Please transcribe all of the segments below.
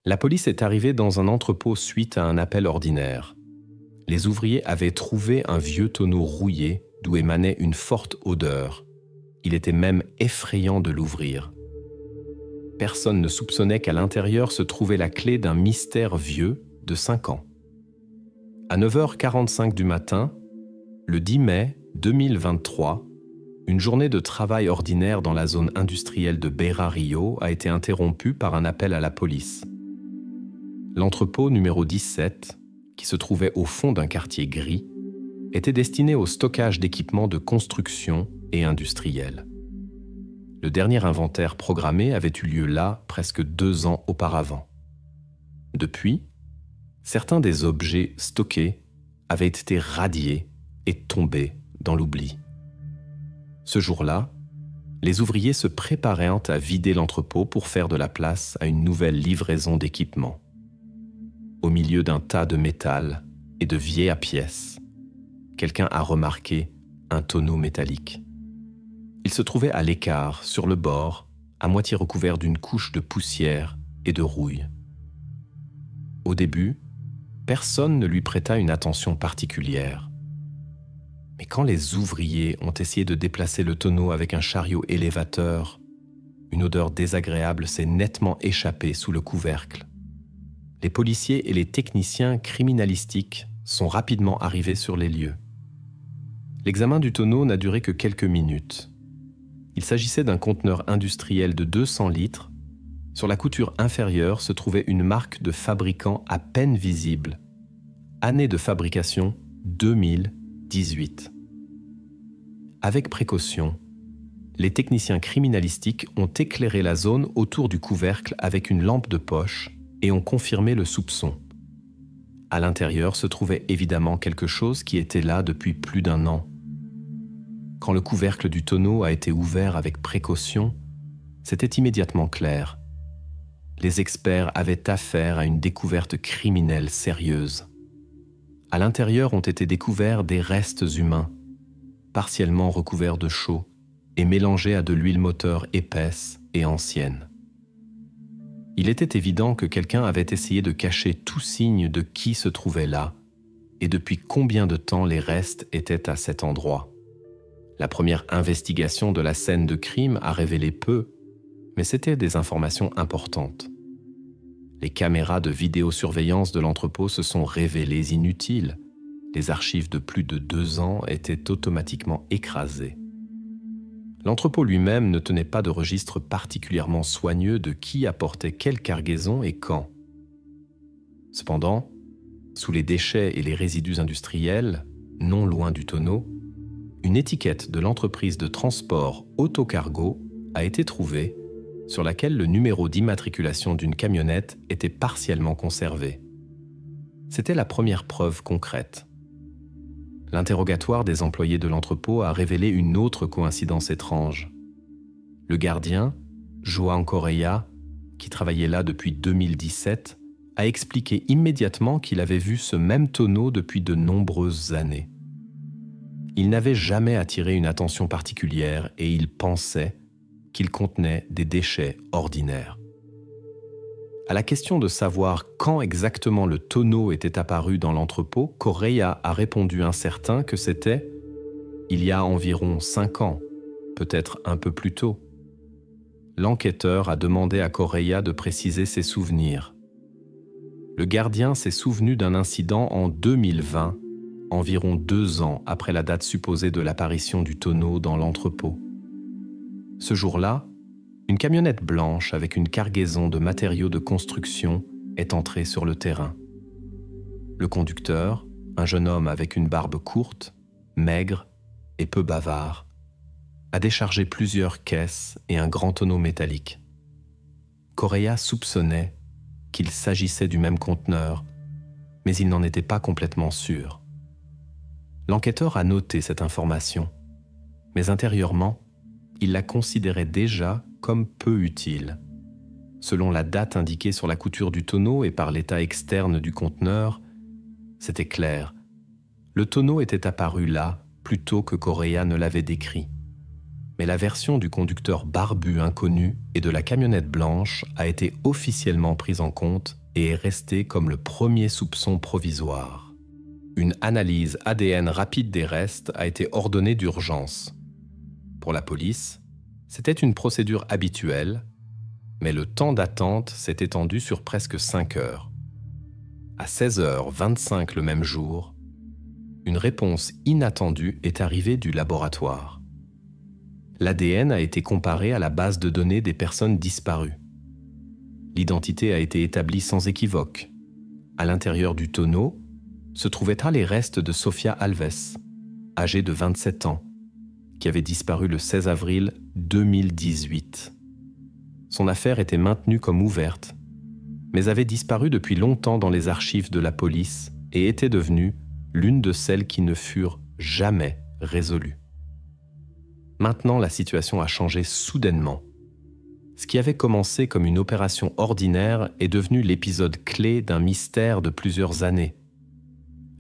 La police est arrivée dans un entrepôt suite à un appel ordinaire. Les ouvriers avaient trouvé un vieux tonneau rouillé d'où émanait une forte odeur. Il était même effrayant de l'ouvrir. Personne ne soupçonnait qu'à l'intérieur se trouvait la clé d'un mystère vieux de 5 ans. À 9h45 du matin, le 10 mai 2023, une journée de travail ordinaire dans la zone industrielle de Beira Rio a été interrompue par un appel à la police. L'entrepôt numéro 17, qui se trouvait au fond d'un quartier gris, était destiné au stockage d'équipements de construction et industriels. Le dernier inventaire programmé avait eu lieu là presque 2 ans auparavant. Depuis, certains des objets stockés avaient été radiés et tombés dans l'oubli. Ce jour-là, les ouvriers se préparaient à vider l'entrepôt pour faire de la place à une nouvelle livraison d'équipements. Au milieu d'un tas de métal et de vieilles pièces, quelqu'un a remarqué un tonneau métallique. Il se trouvait à l'écart, sur le bord, à moitié recouvert d'une couche de poussière et de rouille. Au début, personne ne lui prêta une attention particulière. Mais quand les ouvriers ont essayé de déplacer le tonneau avec un chariot élévateur, une odeur désagréable s'est nettement échappée sous le couvercle. Les policiers et les techniciens criminalistiques sont rapidement arrivés sur les lieux. L'examen du tonneau n'a duré que quelques minutes. Il s'agissait d'un conteneur industriel de 200 litres. Sur la couture inférieure se trouvait une marque de fabricant à peine visible. Année de fabrication 2018. Avec précaution, les techniciens criminalistiques ont éclairé la zone autour du couvercle avec une lampe de poche et ont confirmé le soupçon. À l'intérieur se trouvait évidemment quelque chose qui était là depuis plus d'1 an. Quand le couvercle du tonneau a été ouvert avec précaution, c'était immédiatement clair. Les experts avaient affaire à une découverte criminelle sérieuse. À l'intérieur ont été découverts des restes humains, partiellement recouverts de chaux et mélangés à de l'huile moteur épaisse et ancienne. Il était évident que quelqu'un avait essayé de cacher tout signe de qui se trouvait là et depuis combien de temps les restes étaient à cet endroit. La première investigation de la scène de crime a révélé peu, mais c'était des informations importantes. Les caméras de vidéosurveillance de l'entrepôt se sont révélées inutiles. Les archives de plus de 2 ans étaient automatiquement écrasées. L'entrepôt lui-même ne tenait pas de registre particulièrement soigneux de qui apportait quelle cargaison et quand. Cependant, sous les déchets et les résidus industriels, non loin du tonneau, une étiquette de l'entreprise de transport Autocargo a été trouvée, sur laquelle le numéro d'immatriculation d'une camionnette était partiellement conservé. C'était la première preuve concrète. L'interrogatoire des employés de l'entrepôt a révélé une autre coïncidence étrange. Le gardien, João Correia, qui travaillait là depuis 2017, a expliqué immédiatement qu'il avait vu ce même tonneau depuis de nombreuses années. Il n'avait jamais attiré une attention particulière et il pensait qu'il contenait des déchets ordinaires. À la question de savoir quand exactement le tonneau était apparu dans l'entrepôt, Correia a répondu incertain que c'était « il y a environ 5 ans, peut-être un peu plus tôt ». L'enquêteur a demandé à Correia de préciser ses souvenirs. Le gardien s'est souvenu d'un incident en 2020, environ 2 ans après la date supposée de l'apparition du tonneau dans l'entrepôt. Ce jour-là, une camionnette blanche avec une cargaison de matériaux de construction est entrée sur le terrain. Le conducteur, un jeune homme avec une barbe courte, maigre et peu bavard, a déchargé plusieurs caisses et un grand tonneau métallique. Correia soupçonnait qu'il s'agissait du même conteneur, mais il n'en était pas complètement sûr. L'enquêteur a noté cette information, mais intérieurement, il la considérait déjà comme peu utile. Selon la date indiquée sur la couture du tonneau et par l'état externe du conteneur, c'était clair. Le tonneau était apparu là, plus tôt que Correia ne l'avait décrit. mais la version du conducteur barbu inconnu et de la camionnette blanche a été officiellement prise en compte et est restée comme le premier soupçon provisoire. Une analyse ADN rapide des restes a été ordonnée d'urgence. Pour la police, c'était une procédure habituelle, mais le temps d'attente s'est étendu sur presque 5 heures. À 16h25 le même jour, une réponse inattendue est arrivée du laboratoire. L'ADN a été comparé à la base de données des personnes disparues. L'identité a été établie sans équivoque. À l'intérieur du tonneau se trouvaient les restes de Sofia Alves, âgée de 27 ans, qui avait disparu le 16 avril 2018. Son affaire était maintenue comme ouverte, mais avait disparu depuis longtemps dans les archives de la police et était devenue l'une de celles qui ne furent jamais résolues. Maintenant, la situation a changé soudainement. Ce qui avait commencé comme une opération ordinaire est devenu l'épisode clé d'un mystère de plusieurs années.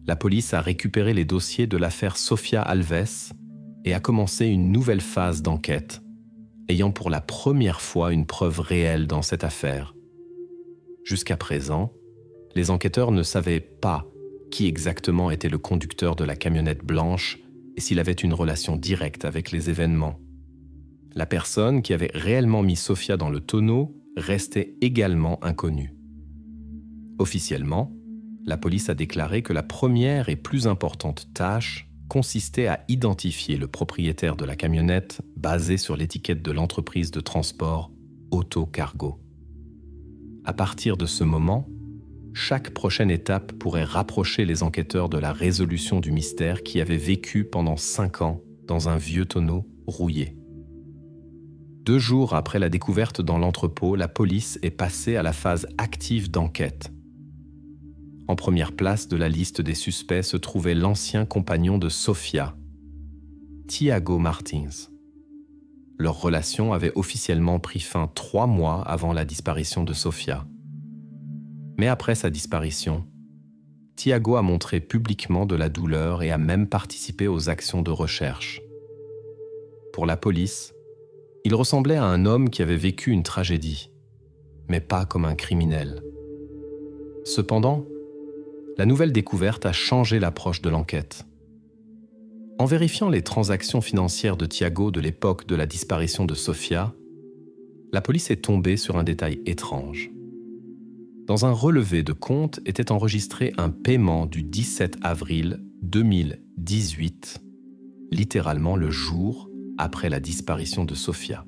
La police a récupéré les dossiers de l'affaire Sofia Alves et a commencé une nouvelle phase d'enquête, ayant pour la première fois une preuve réelle dans cette affaire. Jusqu'à présent, les enquêteurs ne savaient pas qui exactement était le conducteur de la camionnette blanche et s'il avait une relation directe avec les événements. La personne qui avait réellement mis Sofia dans le tonneau restait également inconnue. Officiellement, la police a déclaré que la première et plus importante tâche consistait à identifier le propriétaire de la camionnette basée sur l'étiquette de l'entreprise de transport Autocargo. À partir de ce moment, chaque prochaine étape pourrait rapprocher les enquêteurs de la résolution du mystère qui avait vécu pendant 5 ans dans un vieux tonneau rouillé. 2 jours après la découverte dans l'entrepôt, la police est passée à la phase active d'enquête. En première place de la liste des suspects se trouvait l'ancien compagnon de Sofia, Thiago Martins. Leur relation avait officiellement pris fin 3 mois avant la disparition de Sofia. Mais après sa disparition, Thiago a montré publiquement de la douleur et a même participé aux actions de recherche. Pour la police, il ressemblait à un homme qui avait vécu une tragédie, mais pas comme un criminel. Cependant, la nouvelle découverte a changé l'approche de l'enquête. En vérifiant les transactions financières de Thiago de l'époque de la disparition de Sofia, la police est tombée sur un détail étrange. Dans un relevé de compte était enregistré un paiement du 17 avril 2018, littéralement le jour après la disparition de Sofia.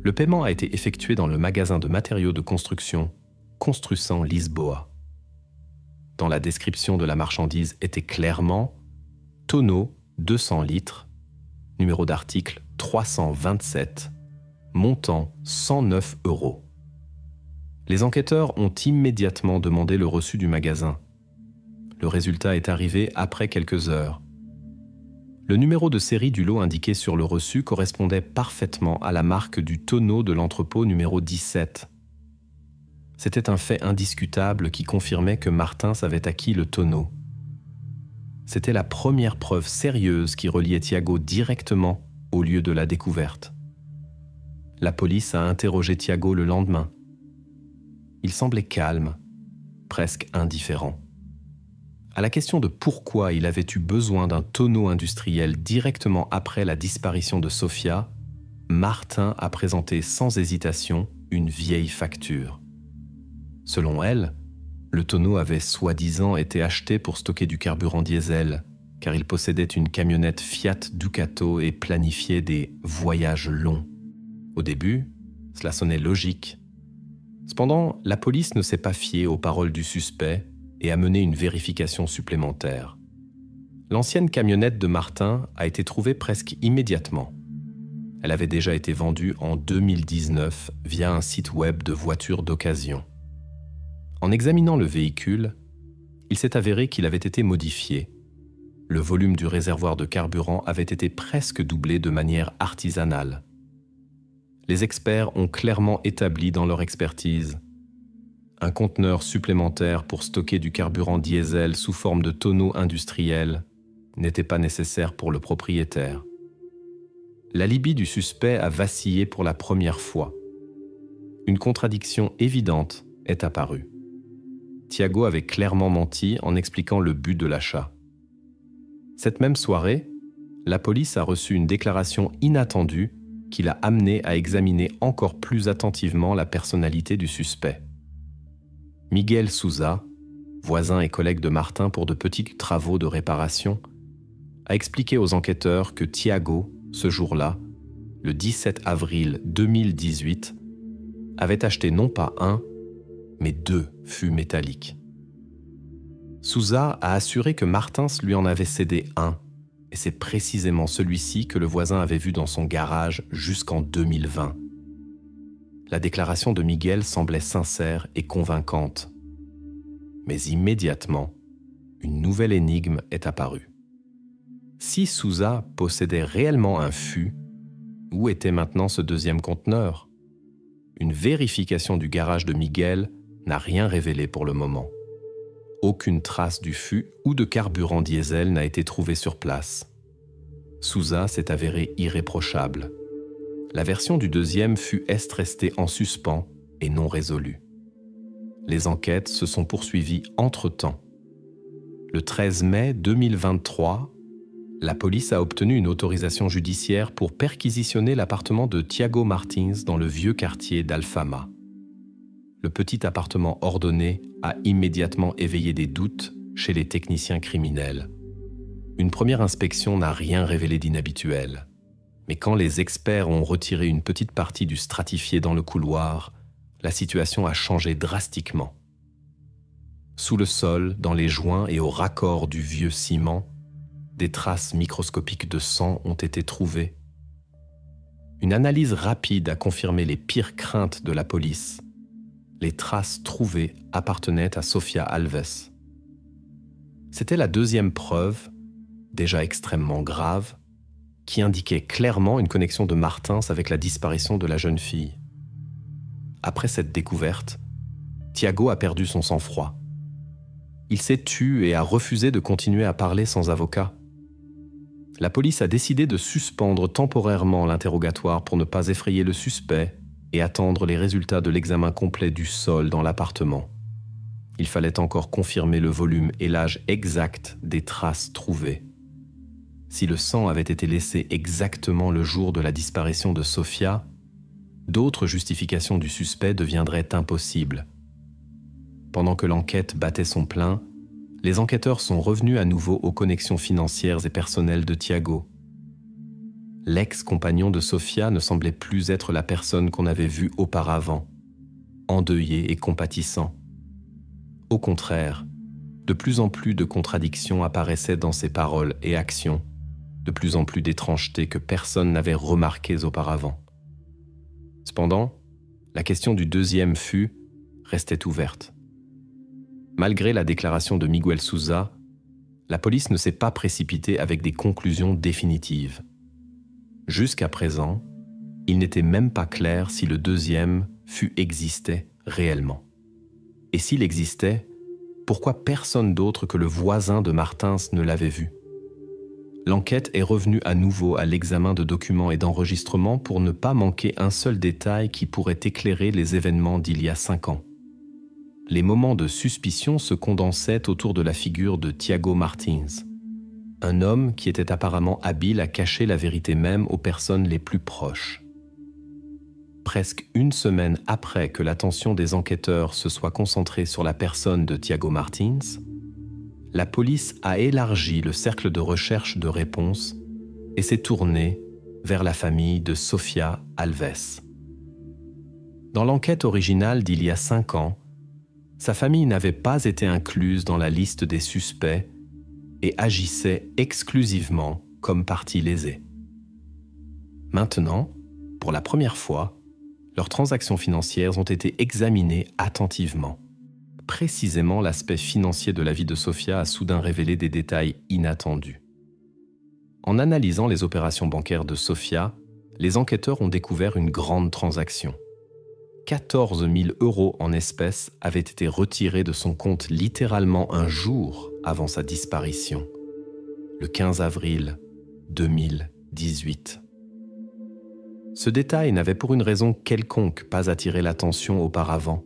Le paiement a été effectué dans le magasin de matériaux de construction Construção Lisboa. Dans la description de la marchandise était clairement « tonneau 200 litres, numéro d'article 327, montant 109 €. Les enquêteurs ont immédiatement demandé le reçu du magasin. Le résultat est arrivé après quelques heures. Le numéro de série du lot indiqué sur le reçu correspondait parfaitement à la marque du tonneau de l'entrepôt numéro 17. C'était un fait indiscutable qui confirmait que Martins avait acquis le tonneau. C'était la première preuve sérieuse qui reliait Thiago directement au lieu de la découverte. La police a interrogé Thiago le lendemain. Il semblait calme, presque indifférent. À la question de pourquoi il avait eu besoin d'un tonneau industriel directement après la disparition de Sofia, Martin a présenté sans hésitation une vieille facture. Selon elle, le tonneau avait soi-disant été acheté pour stocker du carburant diesel, car il possédait une camionnette Fiat Ducato et planifiait des voyages longs. Au début, cela sonnait logique. Cependant, la police ne s'est pas fiée aux paroles du suspect et a mené une vérification supplémentaire. L'ancienne camionnette de Martin a été trouvée presque immédiatement. Elle avait déjà été vendue en 2019 via un site web de voitures d'occasion. En examinant le véhicule, il s'est avéré qu'il avait été modifié. Le volume du réservoir de carburant avait été presque doublé de manière artisanale. Les experts ont clairement établi dans leur expertise un conteneur supplémentaire pour stocker du carburant diesel sous forme de tonneau industriel n'était pas nécessaire pour le propriétaire. l'alibi du suspect a vacillé pour la première fois. Une contradiction évidente est apparue. Thiago avait clairement menti en expliquant le but de l'achat. Cette même soirée, la police a reçu une déclaration inattendue qui l'a amené à examiner encore plus attentivement la personnalité du suspect. Miguel Souza, voisin et collègue de Martin pour de petits travaux de réparation, a expliqué aux enquêteurs que Thiago, ce jour-là, le 17 avril 2018, avait acheté non pas un, mais 2 fûts métalliques. Souza a assuré que Martins lui en avait cédé un, et c'est précisément celui-ci que le voisin avait vu dans son garage jusqu'en 2020. La déclaration de Miguel semblait sincère et convaincante. Mais immédiatement, une nouvelle énigme est apparue. Si Souza possédait réellement un fût, où était maintenant ce deuxième conteneur ? Une vérification du garage de Miguel n'a rien révélé pour le moment. Aucune trace du fût ou de carburant diesel n'a été trouvée sur place. Souza s'est avéré irréprochable. La version du deuxième fût est restée en suspens et non résolue. Les enquêtes se sont poursuivies entre-temps. Le 13 mai 2023, la police a obtenu une autorisation judiciaire pour perquisitionner l'appartement de Thiago Martins dans le vieux quartier d'Alfama. Le petit appartement ordonné a immédiatement éveillé des doutes chez les techniciens criminels. Une première inspection n'a rien révélé d'inhabituel. Mais quand les experts ont retiré une petite partie du stratifié dans le couloir, la situation a changé drastiquement. Sous le sol, dans les joints et aux raccords du vieux ciment, des traces microscopiques de sang ont été trouvées. Une analyse rapide a confirmé les pires craintes de la police. Les traces trouvées appartenaient à Sofia Alves. C'était la deuxième preuve, déjà extrêmement grave, qui indiquait clairement une connexion de Martins avec la disparition de la jeune fille. Après cette découverte, Thiago a perdu son sang-froid. Il s'est tu et a refusé de continuer à parler sans avocat. La police a décidé de suspendre temporairement l'interrogatoire pour ne pas effrayer le suspect et attendre les résultats de l'examen complet du sol dans l'appartement. Il fallait encore confirmer le volume et l'âge exact des traces trouvées. Si le sang avait été laissé exactement le jour de la disparition de Sofia, d'autres justifications du suspect deviendraient impossibles. Pendant que l'enquête battait son plein, les enquêteurs sont revenus à nouveau aux connexions financières et personnelles de Thiago. L'ex-compagnon de Sofia ne semblait plus être la personne qu'on avait vue auparavant, endeuillé et compatissant. Au contraire, de plus en plus de contradictions apparaissaient dans ses paroles et actions, de plus en plus d'étrangetés que personne n'avait remarquées auparavant. Cependant, la question du deuxième fût restait ouverte. Malgré la déclaration de Miguel Souza, la police ne s'est pas précipitée avec des conclusions définitives. Jusqu'à présent, il n'était même pas clair si le deuxième fût existait réellement. Et s'il existait, pourquoi personne d'autre que le voisin de Martins ne l'avait vu ? L'enquête est revenue à nouveau à l'examen de documents et d'enregistrements pour ne pas manquer un seul détail qui pourrait éclairer les événements d'il y a 5 ans. Les moments de suspicion se condensaient autour de la figure de Thiago Martins, un homme qui était apparemment habile à cacher la vérité même aux personnes les plus proches. Presque une semaine après que l'attention des enquêteurs se soit concentrée sur la personne de Thiago Martins, la police a élargi le cercle de recherche de réponses et s'est tournée vers la famille de Sofia Alves. Dans l'enquête originale d'il y a 5 ans, sa famille n'avait pas été incluse dans la liste des suspects et agissait exclusivement comme partie lésée. Maintenant, pour la première fois, leurs transactions financières ont été examinées attentivement. Précisément, l'aspect financier de la vie de Sofia a soudain révélé des détails inattendus. En analysant les opérations bancaires de Sofia, les enquêteurs ont découvert une grande transaction. 14 000 € en espèces avaient été retirés de son compte littéralement un jour avant sa disparition, le 15 avril 2018. Ce détail n'avait pour une raison quelconque pas attiré l'attention auparavant,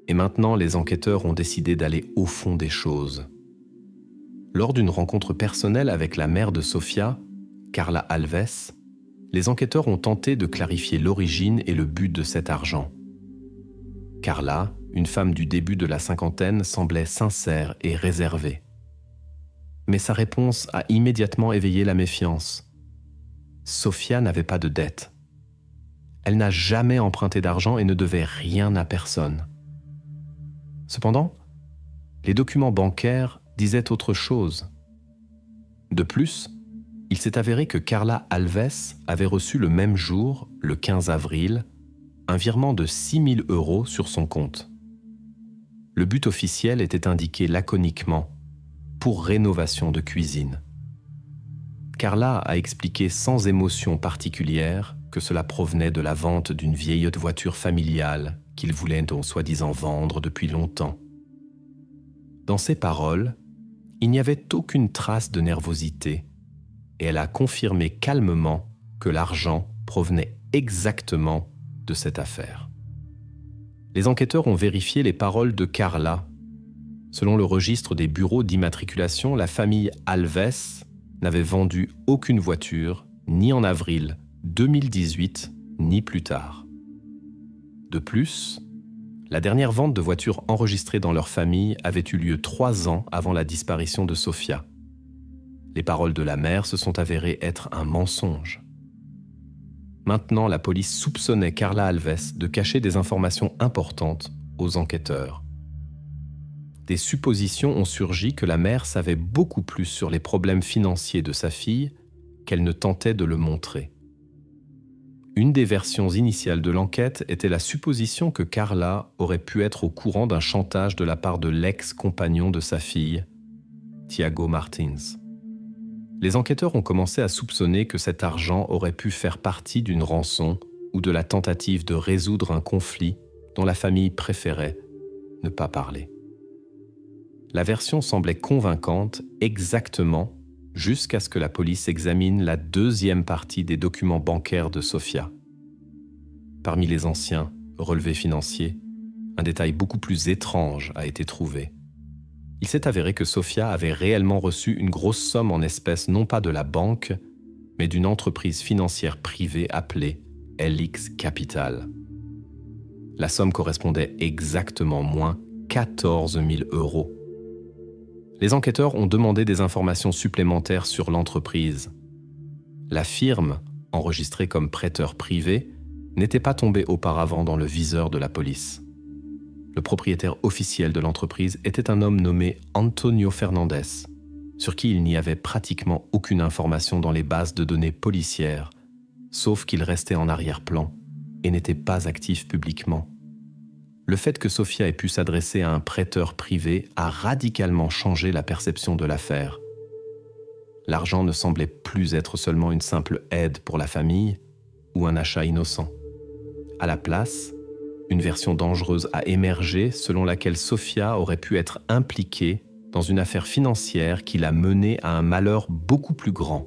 et maintenant les enquêteurs ont décidé d'aller au fond des choses. Lors d'une rencontre personnelle avec la mère de Sofia, Carla Alves, les enquêteurs ont tenté de clarifier l'origine et le but de cet argent. Carla, une femme du début de la cinquantaine, semblait sincère et réservée. Mais sa réponse a immédiatement éveillé la méfiance. Sofia n'avait pas de dette. Elle n'a jamais emprunté d'argent et ne devait rien à personne. Cependant, les documents bancaires disaient autre chose. De plus, il s'est avéré que Carla Alves avait reçu le même jour, le 15 avril, un virement de 6 000 € sur son compte. Le but officiel était indiqué laconiquement « pour rénovation de cuisine ». Carla a expliqué sans émotion particulière que cela provenait de la vente d'une vieille voiture familiale qu'il voulait donc soi-disant vendre depuis longtemps. Dans ses paroles, il n'y avait aucune trace de nervosité et elle a confirmé calmement que l'argent provenait exactement de cette affaire. Les enquêteurs ont vérifié les paroles de Carla. Selon le registre des bureaux d'immatriculation, la famille Alves n'avait vendu aucune voiture, ni en avril 2018, ni plus tard. De plus, la dernière vente de voitures enregistrée dans leur famille avait eu lieu 3 ans avant la disparition de Sofia. Les paroles de la mère se sont avérées être un mensonge. Maintenant, la police soupçonnait Carla Alves de cacher des informations importantes aux enquêteurs. Des suppositions ont surgi que la mère savait beaucoup plus sur les problèmes financiers de sa fille qu'elle ne tentait de le montrer. Une des versions initiales de l'enquête était la supposition que Carla aurait pu être au courant d'un chantage de la part de l'ex-compagnon de sa fille, Thiago Martins. Les enquêteurs ont commencé à soupçonner que cet argent aurait pu faire partie d'une rançon ou de la tentative de résoudre un conflit dont la famille préférait ne pas parler. La version semblait convaincante exactement jusqu'à ce que la police examine la deuxième partie des documents bancaires de Sofia. Parmi les anciens relevés financiers, un détail beaucoup plus étrange a été trouvé. Il s'est avéré que Sofia avait réellement reçu une grosse somme en espèces non pas de la banque, mais d'une entreprise financière privée appelée LX Capital. La somme correspondait exactement moins 14 000 €. Les enquêteurs ont demandé des informations supplémentaires sur l'entreprise. La firme, enregistrée comme prêteur privé, n'était pas tombée auparavant dans le viseur de la police. Le propriétaire officiel de l'entreprise était un homme nommé Antonio Fernandez, sur qui il n'y avait pratiquement aucune information dans les bases de données policières, sauf qu'il restait en arrière-plan et n'était pas actif publiquement. Le fait que Sofia ait pu s'adresser à un prêteur privé a radicalement changé la perception de l'affaire. L'argent ne semblait plus être seulement une simple aide pour la famille ou un achat innocent. À la place, une version dangereuse a émergé selon laquelle Sofia aurait pu être impliquée dans une affaire financière qui l'a menée à un malheur beaucoup plus grand.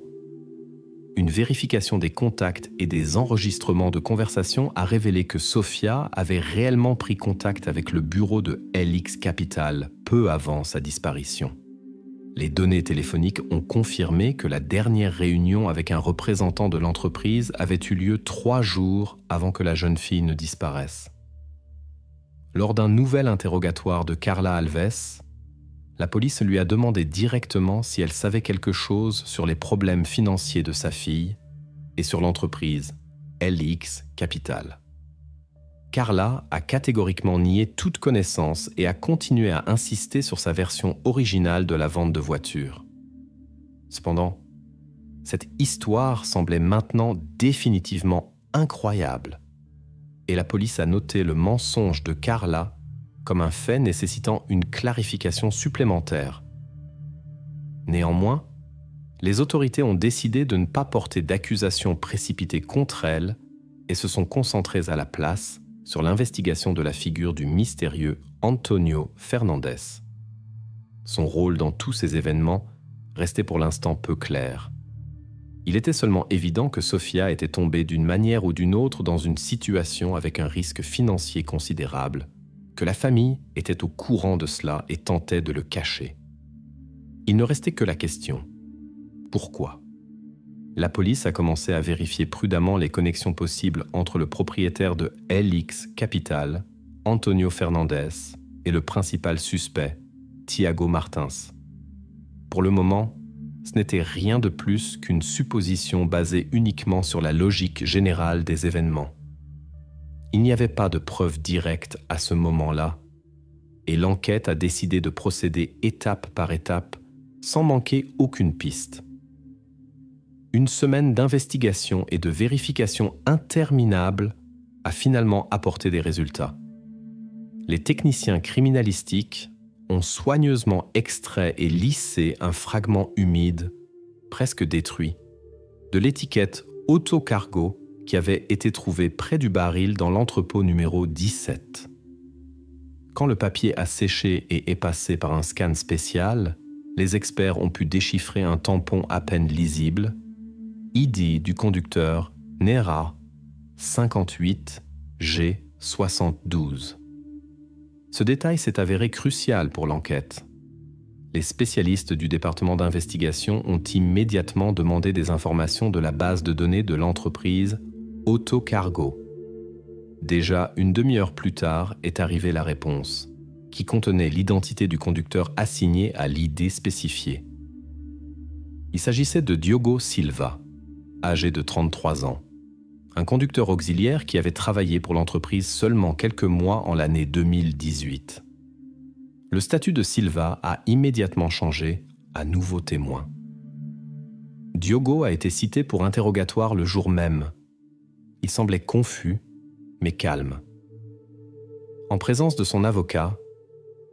Une vérification des contacts et des enregistrements de conversation a révélé que Sofia avait réellement pris contact avec le bureau de LX Capital peu avant sa disparition. Les données téléphoniques ont confirmé que la dernière réunion avec un représentant de l'entreprise avait eu lieu 3 jours avant que la jeune fille ne disparaisse. Lors d'un nouvel interrogatoire de Carla Alves, la police lui a demandé directement si elle savait quelque chose sur les problèmes financiers de sa fille et sur l'entreprise LX Capital. Carla a catégoriquement nié toute connaissance et a continué à insister sur sa version originale de la vente de voitures. Cependant, cette histoire semblait maintenant définitivement incroyable et la police a noté le mensonge de Carla comme un fait nécessitant une clarification supplémentaire. Néanmoins, les autorités ont décidé de ne pas porter d'accusation précipitée contre elle et se sont concentrées à la place sur l'investigation de la figure du mystérieux Antonio Fernandez. Son rôle dans tous ces événements restait pour l'instant peu clair. Il était seulement évident que Sofia était tombée d'une manière ou d'une autre dans une situation avec un risque financier considérable, que la famille était au courant de cela et tentait de le cacher. Il ne restait que la question : pourquoi ? La police a commencé à vérifier prudemment les connexions possibles entre le propriétaire de LX Capital, Antonio Fernandez, et le principal suspect, Thiago Martins. Pour le moment, ce n'était rien de plus qu'une supposition basée uniquement sur la logique générale des événements. Il n'y avait pas de preuves directes à ce moment-là, et l'enquête a décidé de procéder étape par étape, sans manquer aucune piste. Une semaine d'investigation et de vérification interminable a finalement apporté des résultats. Les techniciens criminalistiques ont soigneusement extrait et lissé un fragment humide, presque détruit, de l'étiquette Autocargo qui avait été trouvée près du baril dans l'entrepôt numéro 17. Quand le papier a séché et est passé par un scan spécial, les experts ont pu déchiffrer un tampon à peine lisible, ID du conducteur NERA 58G72. Ce détail s'est avéré crucial pour l'enquête. Les spécialistes du département d'investigation ont immédiatement demandé des informations de la base de données de l'entreprise Autocargo. Déjà une demi-heure plus tard est arrivée la réponse, qui contenait l'identité du conducteur assigné à l'ID spécifié. Il s'agissait de Diogo Silva, âgé de 33 ans, un conducteur auxiliaire qui avait travaillé pour l'entreprise seulement quelques mois en l'année 2018. Le statut de Silva a immédiatement changé à nouveau témoin. Diogo a été cité pour interrogatoire le jour même. Il semblait confus, mais calme. En présence de son avocat,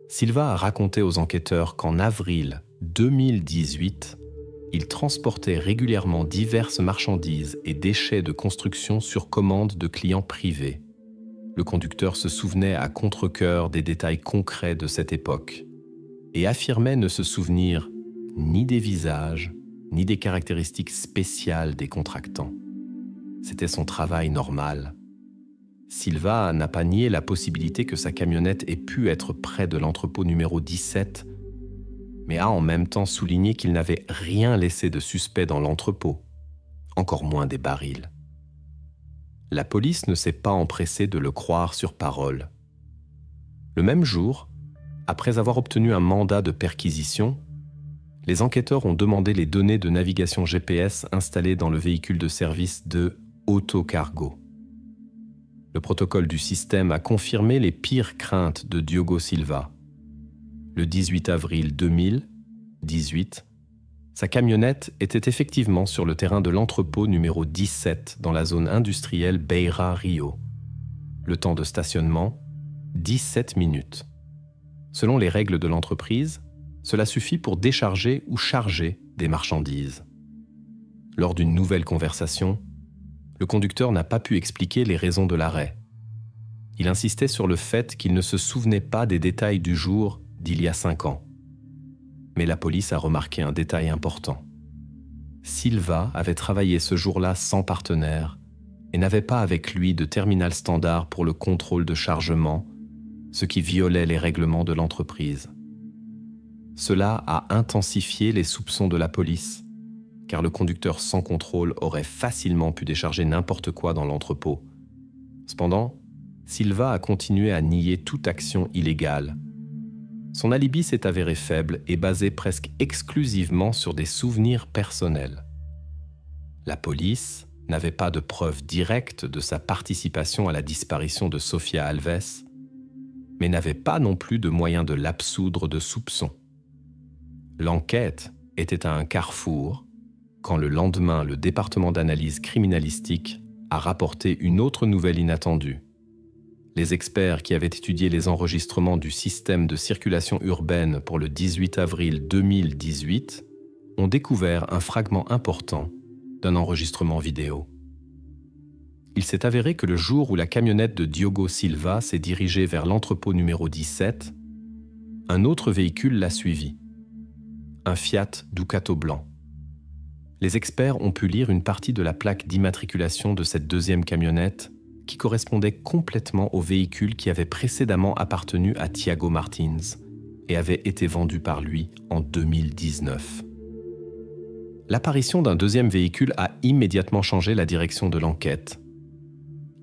Silva a raconté aux enquêteurs qu'en avril 2018, il transportait régulièrement diverses marchandises et déchets de construction sur commande de clients privés. Le conducteur se souvenait à contre-cœur des détails concrets de cette époque et affirmait ne se souvenir ni des visages, ni des caractéristiques spéciales des contractants. C'était son travail normal. Silva n'a pas nié la possibilité que sa camionnette ait pu être près de l'entrepôt numéro 17, mais a en même temps souligné qu'il n'avait rien laissé de suspect dans l'entrepôt, encore moins des barils. La police ne s'est pas empressée de le croire sur parole. Le même jour, après avoir obtenu un mandat de perquisition, les enquêteurs ont demandé les données de navigation GPS installées dans le véhicule de service de Autocargo. Le protocole du système a confirmé les pires craintes de Diogo Silva. Le 18 avril 2018, sa camionnette était effectivement sur le terrain de l'entrepôt numéro 17 dans la zone industrielle Beira Rio. Le temps de stationnement, 17 minutes. Selon les règles de l'entreprise, cela suffit pour décharger ou charger des marchandises. Lors d'une nouvelle conversation, le conducteur n'a pas pu expliquer les raisons de l'arrêt. Il insistait sur le fait qu'il ne se souvenait pas des détails du jour d'il y a 5 ans. Mais la police a remarqué un détail important. Silva avait travaillé ce jour-là sans partenaire et n'avait pas avec lui de terminal standard pour le contrôle de chargement, ce qui violait les règlements de l'entreprise. Cela a intensifié les soupçons de la police, car le conducteur sans contrôle aurait facilement pu décharger n'importe quoi dans l'entrepôt. Cependant, Silva a continué à nier toute action illégale. Son alibi s'est avéré faible et basé presque exclusivement sur des souvenirs personnels. La police n'avait pas de preuves directes de sa participation à la disparition de Sofia Alves, mais n'avait pas non plus de moyen de l'absoudre de soupçons. L'enquête était à un carrefour quand le lendemain, le département d'analyse criminalistique a rapporté une autre nouvelle inattendue. Les experts qui avaient étudié les enregistrements du système de circulation urbaine pour le 18 avril 2018 ont découvert un fragment important d'un enregistrement vidéo. Il s'est avéré que le jour où la camionnette de Diogo Silva s'est dirigée vers l'entrepôt numéro 17, un autre véhicule l'a suivi, un Fiat Ducato blanc. Les experts ont pu lire une partie de la plaque d'immatriculation de cette deuxième camionnette qui correspondait complètement au véhicule qui avait précédemment appartenu à Thiago Martins et avait été vendu par lui en 2019. L'apparition d'un deuxième véhicule a immédiatement changé la direction de l'enquête.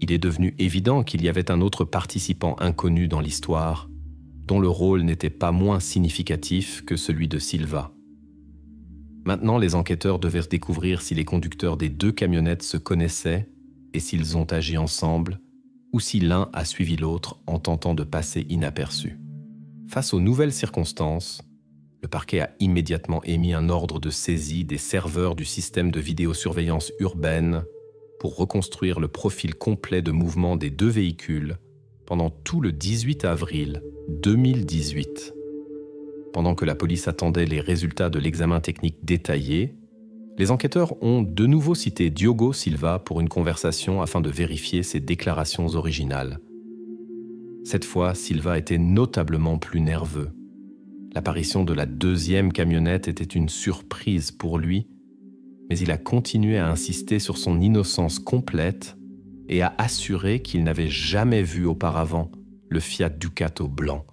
Il est devenu évident qu'il y avait un autre participant inconnu dans l'histoire, dont le rôle n'était pas moins significatif que celui de Silva. Maintenant, les enquêteurs devaient découvrir si les conducteurs des deux camionnettes se connaissaient et s'ils ont agi ensemble, ou si l'un a suivi l'autre en tentant de passer inaperçu. Face aux nouvelles circonstances, le parquet a immédiatement émis un ordre de saisie des serveurs du système de vidéosurveillance urbaine pour reconstruire le profil complet de mouvement des deux véhicules pendant tout le 18 avril 2018. Pendant que la police attendait les résultats de l'examen technique détaillé, les enquêteurs ont de nouveau cité Diogo Silva pour une conversation afin de vérifier ses déclarations originales. Cette fois, Silva était notablement plus nerveux. L'apparition de la deuxième camionnette était une surprise pour lui, mais il a continué à insister sur son innocence complète et à assurer qu'il n'avait jamais vu auparavant le Fiat Ducato blanc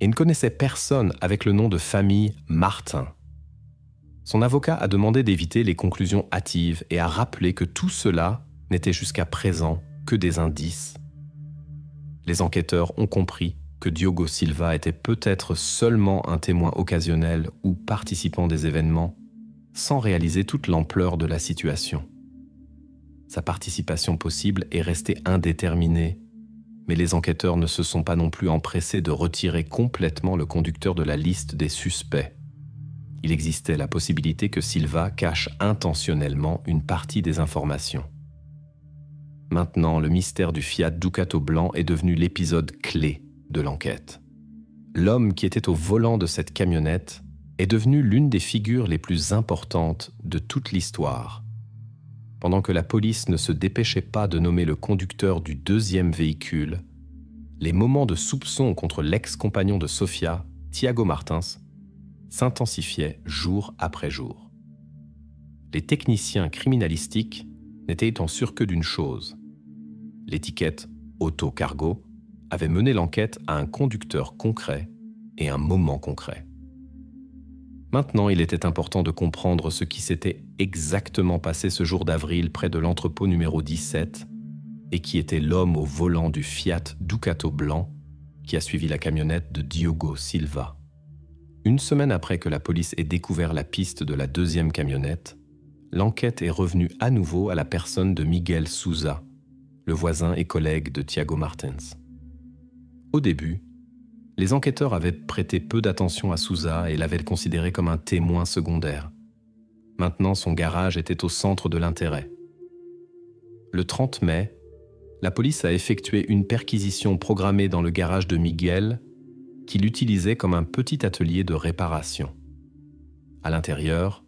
et ne connaissait personne avec le nom de famille Martin. Son avocat a demandé d'éviter les conclusions hâtives et a rappelé que tout cela n'était jusqu'à présent que des indices. Les enquêteurs ont compris que Diogo Silva était peut-être seulement un témoin occasionnel ou participant des événements, sans réaliser toute l'ampleur de la situation. Sa participation possible est restée indéterminée, mais les enquêteurs ne se sont pas non plus empressés de retirer complètement le conducteur de la liste des suspects. Il existait la possibilité que Silva cache intentionnellement une partie des informations. Maintenant, le mystère du Fiat Ducato blanc est devenu l'épisode clé de l'enquête. L'homme qui était au volant de cette camionnette est devenu l'une des figures les plus importantes de toute l'histoire. Pendant que la police ne se dépêchait pas de nommer le conducteur du deuxième véhicule, les moments de soupçon contre l'ex-compagnon de Sofia, Thiago Martins, s'intensifiaient jour après jour. Les techniciens criminalistiques n'étaient sûrs que d'une chose. L'étiquette « Auto-Cargo » avait mené l'enquête à un conducteur concret et un moment concret. Maintenant, il était important de comprendre ce qui s'était exactement passé ce jour d'avril près de l'entrepôt numéro 17 et qui était l'homme au volant du Fiat Ducato blanc qui a suivi la camionnette de Diogo Silva. Une semaine après que la police ait découvert la piste de la deuxième camionnette, l'enquête est revenue à nouveau à la personne de Miguel Sousa, le voisin et collègue de Thiago Martins. Au début, les enquêteurs avaient prêté peu d'attention à Sousa et l'avaient considéré comme un témoin secondaire. Maintenant, son garage était au centre de l'intérêt. Le 30 mai, la police a effectué une perquisition programmée dans le garage de Miguel, qu'il utilisait comme un petit atelier de réparation. À l'intérieur,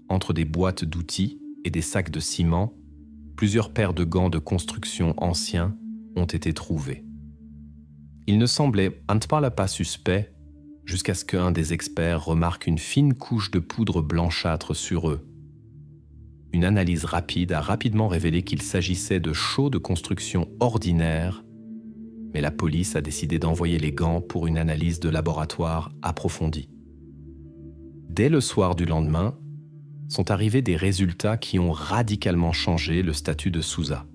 entre des boîtes d'outils et des sacs de ciment, plusieurs paires de gants de construction anciens ont été trouvés. Il ne semblait pas suspect jusqu'à ce qu'un des experts remarque une fine couche de poudre blanchâtre sur eux. Une analyse rapide a rapidement révélé qu'il s'agissait de chaux de construction ordinaires, mais la police a décidé d'envoyer les gants pour une analyse de laboratoire approfondie. Dès le soir du lendemain, sont arrivés des résultats qui ont radicalement changé le statut de Sousa.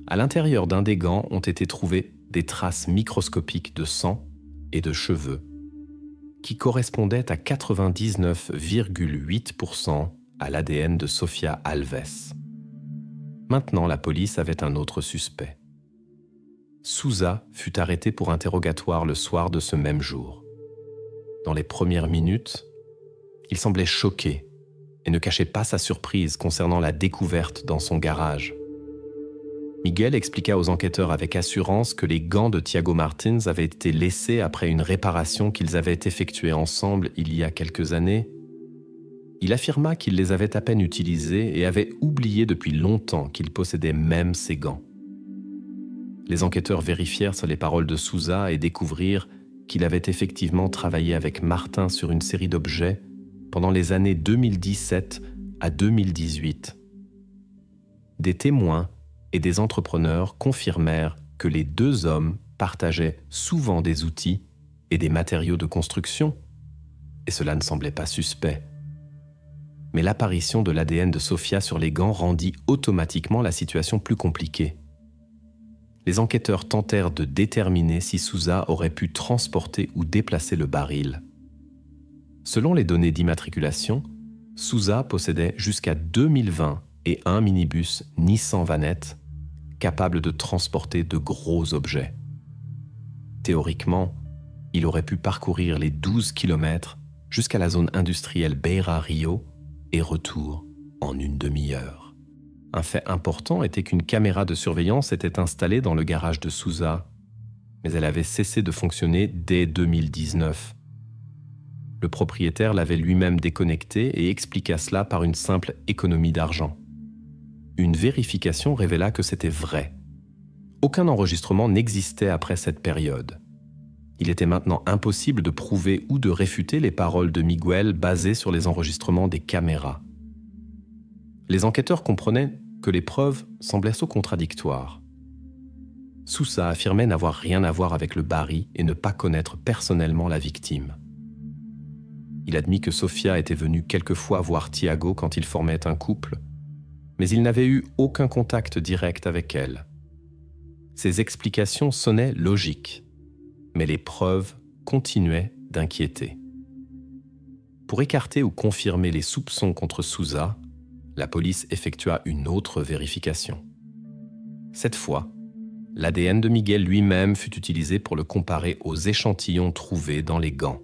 À l'intérieur d'un des gants ont été trouvées des traces microscopiques de sang et de cheveux qui correspondaient à 99,8% à l'ADN de Sofia Alves. Maintenant, la police avait un autre suspect. Sousa fut arrêté pour interrogatoire le soir de ce même jour. Dans les premières minutes, il semblait choqué et ne cachait pas sa surprise concernant la découverte dans son garage. Miguel expliqua aux enquêteurs avec assurance que les gants de Thiago Martins avaient été laissés après une réparation qu'ils avaient effectuée ensemble il y a quelques années. Il affirma qu'il les avait à peine utilisés et avait oublié depuis longtemps qu'il possédait même ces gants. Les enquêteurs vérifièrent sur les paroles de Sousa et découvrirent qu'il avait effectivement travaillé avec Martin sur une série d'objets pendant les années 2017 à 2018. Des témoins et des entrepreneurs confirmèrent que les deux hommes partageaient souvent des outils et des matériaux de construction, et cela ne semblait pas suspect. Mais l'apparition de l'ADN de Sofia sur les gants rendit automatiquement la situation plus compliquée. Les enquêteurs tentèrent de déterminer si Souza aurait pu transporter ou déplacer le baril. Selon les données d'immatriculation, Souza possédait jusqu'à 2020 et un minibus Nissan Vanette capable de transporter de gros objets. Théoriquement, il aurait pu parcourir les 12 km jusqu'à la zone industrielle Beira Rio et retour en une demi-heure. Un fait important était qu'une caméra de surveillance était installée dans le garage de Souza, mais elle avait cessé de fonctionner dès 2019. Le propriétaire l'avait lui-même déconnectée et expliqua cela par une simple économie d'argent. Une vérification révéla que c'était vrai. Aucun enregistrement n'existait après cette période. Il était maintenant impossible de prouver ou de réfuter les paroles de Miguel basées sur les enregistrements des caméras. Les enquêteurs comprenaient que les preuves semblaient contradictoires. Souza affirmait n'avoir rien à voir avec le baril et ne pas connaître personnellement la victime. Il admit que Sofia était venue quelquefois voir Thiago quand ils formaient un couple, mais il n'avait eu aucun contact direct avec elle. Ces explications sonnaient logiques, mais les preuves continuaient d'inquiéter. Pour écarter ou confirmer les soupçons contre Souza, la police effectua une autre vérification. Cette fois, l'ADN de Miguel lui-même fut utilisé pour le comparer aux échantillons trouvés dans les gants.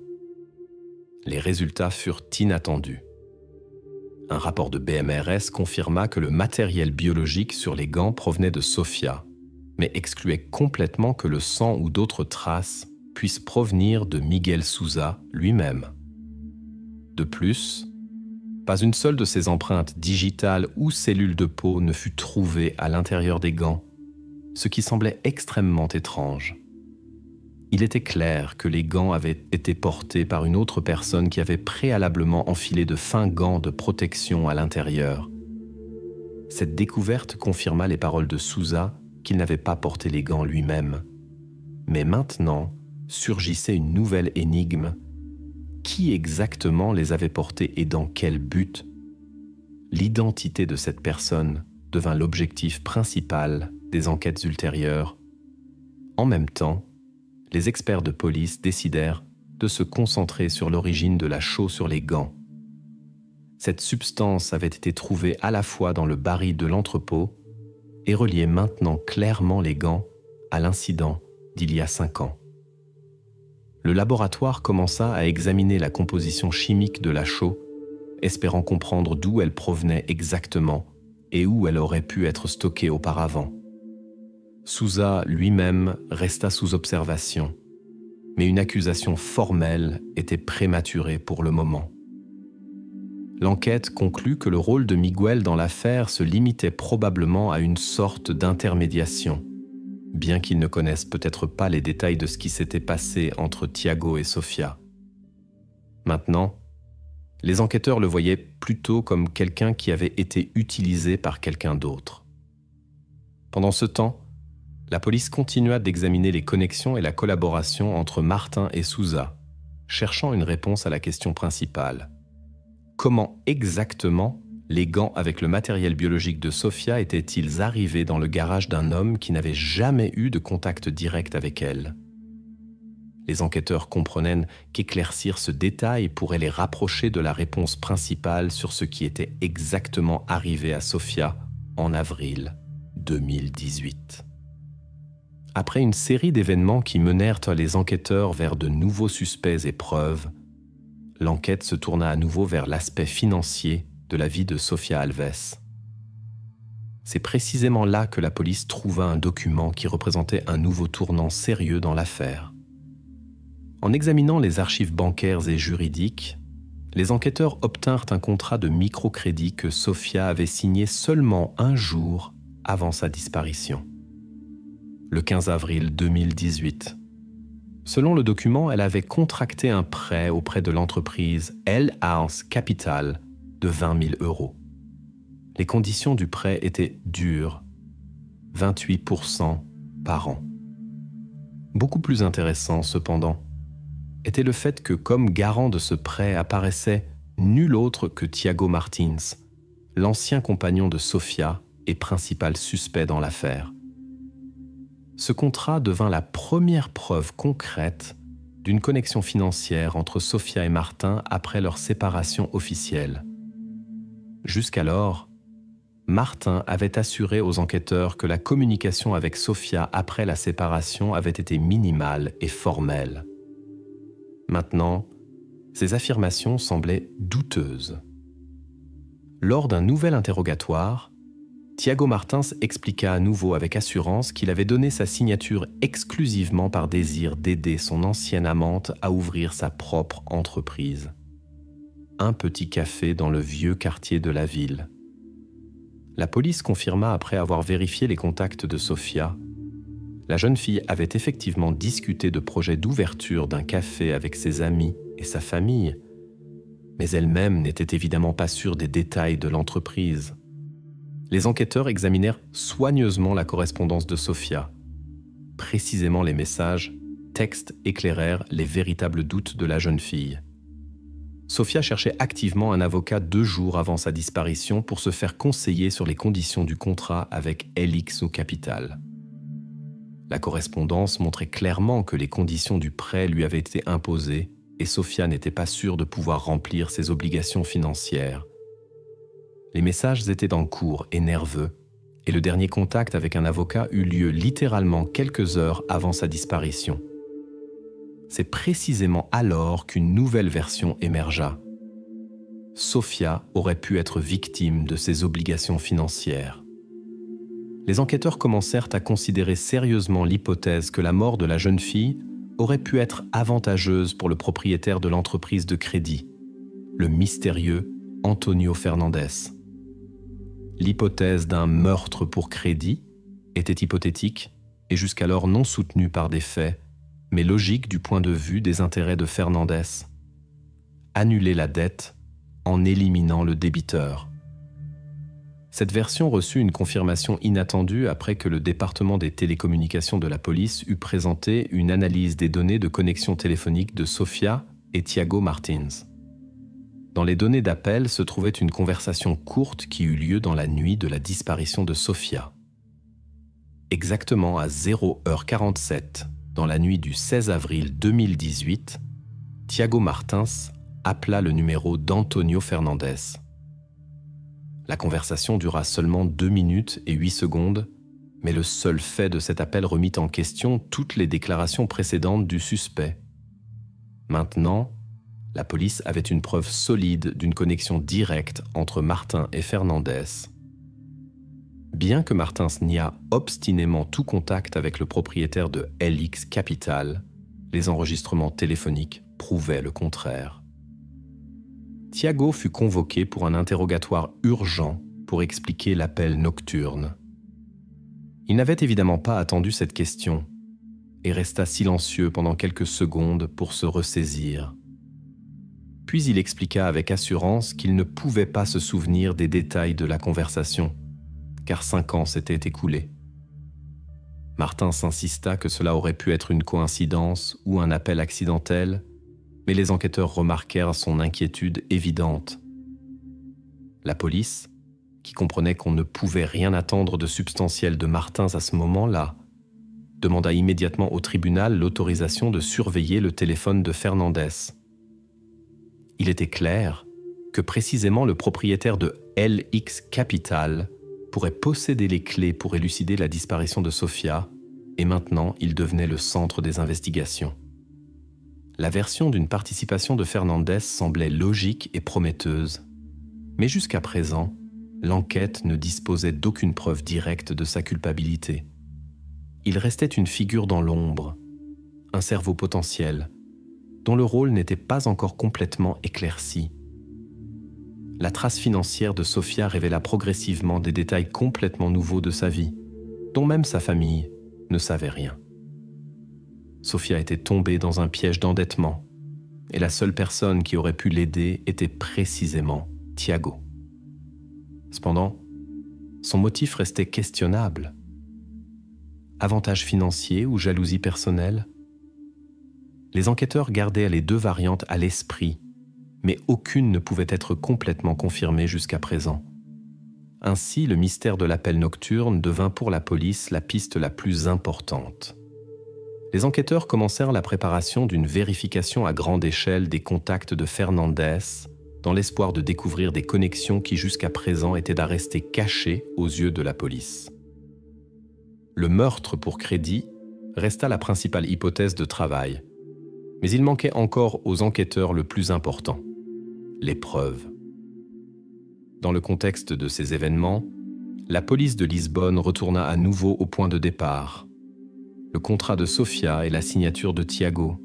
Les résultats furent inattendus. Un rapport de BMRS confirma que le matériel biologique sur les gants provenait de Sofia, mais excluait complètement que le sang ou d'autres traces puissent provenir de Miguel Souza lui-même. De plus, pas une seule de ces empreintes digitales ou cellules de peau ne fut trouvée à l'intérieur des gants, ce qui semblait extrêmement étrange. Il était clair que les gants avaient été portés par une autre personne qui avait préalablement enfilé de fins gants de protection à l'intérieur. Cette découverte confirma les paroles de Souza qu'il n'avait pas porté les gants lui-même. Mais maintenant surgissait une nouvelle énigme. Qui exactement les avait portés et dans quel but? L'identité de cette personne devint l'objectif principal des enquêtes ultérieures. En même temps, les experts de police décidèrent de se concentrer sur l'origine de la chaux sur les gants. Cette substance avait été trouvée à la fois dans le baril de l'entrepôt et reliait maintenant clairement les gants à l'incident d'il y a 5 ans. Le laboratoire commença à examiner la composition chimique de la chaux, espérant comprendre d'où elle provenait exactement et où elle aurait pu être stockée auparavant. Souza lui-même resta sous observation, mais une accusation formelle était prématurée pour le moment. L'enquête conclut que le rôle de Miguel dans l'affaire se limitait probablement à une sorte d'intermédiation, bien qu'il ne connaisse peut-être pas les détails de ce qui s'était passé entre Thiago et Sofia. Maintenant, les enquêteurs le voyaient plutôt comme quelqu'un qui avait été utilisé par quelqu'un d'autre. Pendant ce temps, la police continua d'examiner les connexions et la collaboration entre Martin et Souza, cherchant une réponse à la question principale. Comment exactement les gants avec le matériel biologique de Sofia étaient-ils arrivés dans le garage d'un homme qui n'avait jamais eu de contact direct avec elle? Les enquêteurs comprenaient qu'éclaircir ce détail pourrait les rapprocher de la réponse principale sur ce qui était exactement arrivé à Sofia en avril 2018. Après une série d'événements qui menèrent les enquêteurs vers de nouveaux suspects et preuves, l'enquête se tourna à nouveau vers l'aspect financier de la vie de Sofia Alves. C'est précisément là que la police trouva un document qui représentait un nouveau tournant sérieux dans l'affaire. En examinant les archives bancaires et juridiques, les enquêteurs obtinrent un contrat de microcrédit que Sofia avait signé seulement un jour avant sa disparition. Le 15 avril 2018. Selon le document, elle avait contracté un prêt auprès de l'entreprise L House Capital de 20 000 €. Les conditions du prêt étaient dures, 28% par an. Beaucoup plus intéressant, cependant, était le fait que comme garant de ce prêt apparaissait nul autre que Thiago Martins, l'ancien compagnon de Sofia et principal suspect dans l'affaire. Ce contrat devint la première preuve concrète d'une connexion financière entre Sofia et Martin après leur séparation officielle. Jusqu'alors, Martin avait assuré aux enquêteurs que la communication avec Sofia après la séparation avait été minimale et formelle. Maintenant, ces affirmations semblaient douteuses. Lors d'un nouvel interrogatoire, Thiago Martins expliqua à nouveau avec assurance qu'il avait donné sa signature exclusivement par désir d'aider son ancienne amante à ouvrir sa propre entreprise. Un petit café dans le vieux quartier de la ville. La police confirma après avoir vérifié les contacts de Sofia. La jeune fille avait effectivement discuté de projets d'ouverture d'un café avec ses amis et sa famille, mais elle-même n'était évidemment pas sûre des détails de l'entreprise. Les enquêteurs examinèrent soigneusement la correspondance de Sofia. Précisément les messages, textes éclairèrent les véritables doutes de la jeune fille. Sofia cherchait activement un avocat 2 jours avant sa disparition pour se faire conseiller sur les conditions du contrat avec LX au Capital. La correspondance montrait clairement que les conditions du prêt lui avaient été imposées et Sofia n'était pas sûre de pouvoir remplir ses obligations financières. Les messages étaient en cours et nerveux, et le dernier contact avec un avocat eut lieu littéralement quelques heures avant sa disparition. C'est précisément alors qu'une nouvelle version émergea. Sofia aurait pu être victime de ses obligations financières. Les enquêteurs commencèrent à considérer sérieusement l'hypothèse que la mort de la jeune fille aurait pu être avantageuse pour le propriétaire de l'entreprise de crédit, le mystérieux Antonio Fernandes. L'hypothèse d'un meurtre pour crédit était hypothétique et jusqu'alors non soutenue par des faits, mais logique du point de vue des intérêts de Fernandes. Annuler la dette en éliminant le débiteur. Cette version reçut une confirmation inattendue après que le département des télécommunications de la police eut présenté une analyse des données de connexion téléphonique de Sofia et Thiago Martins. Dans les données d'appel se trouvait une conversation courte qui eut lieu dans la nuit de la disparition de Sofia. Exactement à 0h47, dans la nuit du 16 avril 2018, Thiago Martins appela le numéro d'Antonio Fernandes. La conversation dura seulement 2 minutes et 8 secondes, mais le seul fait de cet appel remit en question toutes les déclarations précédentes du suspect. Maintenant, la police avait une preuve solide d'une connexion directe entre Martin et Fernandes. Bien que Martins nia obstinément tout contact avec le propriétaire de LX Capital, les enregistrements téléphoniques prouvaient le contraire. Thiago fut convoqué pour un interrogatoire urgent pour expliquer l'appel nocturne. Il n'avait évidemment pas attendu cette question et resta silencieux pendant quelques secondes pour se ressaisir. Puis il expliqua avec assurance qu'il ne pouvait pas se souvenir des détails de la conversation, car 5 ans s'étaient écoulés. Martin insista que cela aurait pu être une coïncidence ou un appel accidentel, mais les enquêteurs remarquèrent son inquiétude évidente. La police, qui comprenait qu'on ne pouvait rien attendre de substantiel de Martins à ce moment-là, demanda immédiatement au tribunal l'autorisation de surveiller le téléphone de Fernandes. Il était clair que précisément le propriétaire de LX Capital pourrait posséder les clés pour élucider la disparition de Sofia, et maintenant il devenait le centre des investigations. La version d'une participation de Fernandes semblait logique et prometteuse, mais jusqu'à présent, l'enquête ne disposait d'aucune preuve directe de sa culpabilité. Il restait une figure dans l'ombre, un cerveau potentiel, dont le rôle n'était pas encore complètement éclairci. La trace financière de Sofia révéla progressivement des détails complètement nouveaux de sa vie, dont même sa famille ne savait rien. Sofia était tombée dans un piège d'endettement, et la seule personne qui aurait pu l'aider était précisément Thiago. Cependant, son motif restait questionnable. Avantage financier ou jalousie personnelle? Les enquêteurs gardaient les deux variantes à l'esprit, mais aucune ne pouvait être complètement confirmée jusqu'à présent. Ainsi, le mystère de l'appel nocturne devint pour la police la piste la plus importante. Les enquêteurs commencèrent la préparation d'une vérification à grande échelle des contacts de Fernandez, dans l'espoir de découvrir des connexions qui jusqu'à présent étaient à rester cachées aux yeux de la police. Le meurtre pour crédit resta la principale hypothèse de travail, mais il manquait encore aux enquêteurs le plus important, les preuves. Dans le contexte de ces événements, la police de Lisbonne retourna à nouveau au point de départ, le contrat de Sofia et la signature de Tiago.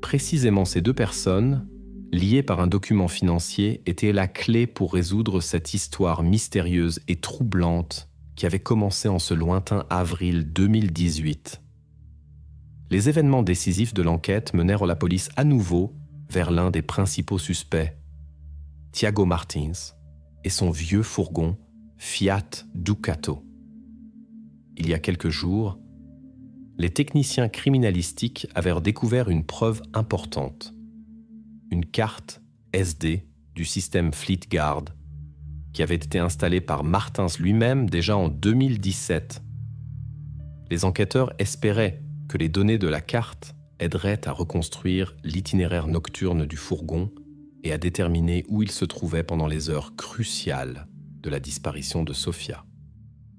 Précisément ces deux personnes, liées par un document financier, étaient la clé pour résoudre cette histoire mystérieuse et troublante qui avait commencé en ce lointain avril 2018. Les événements décisifs de l'enquête menèrent la police à nouveau vers l'un des principaux suspects, Tiago Martins, et son vieux fourgon Fiat Ducato. Il y a quelques jours, les techniciens criminalistiques avaient découvert une preuve importante, une carte SD du système Fleetguard qui avait été installée par Martins lui-même déjà en 2017. Les enquêteurs espéraient que les données de la carte aideraient à reconstruire l'itinéraire nocturne du fourgon et à déterminer où il se trouvait pendant les heures cruciales de la disparition de Sofia.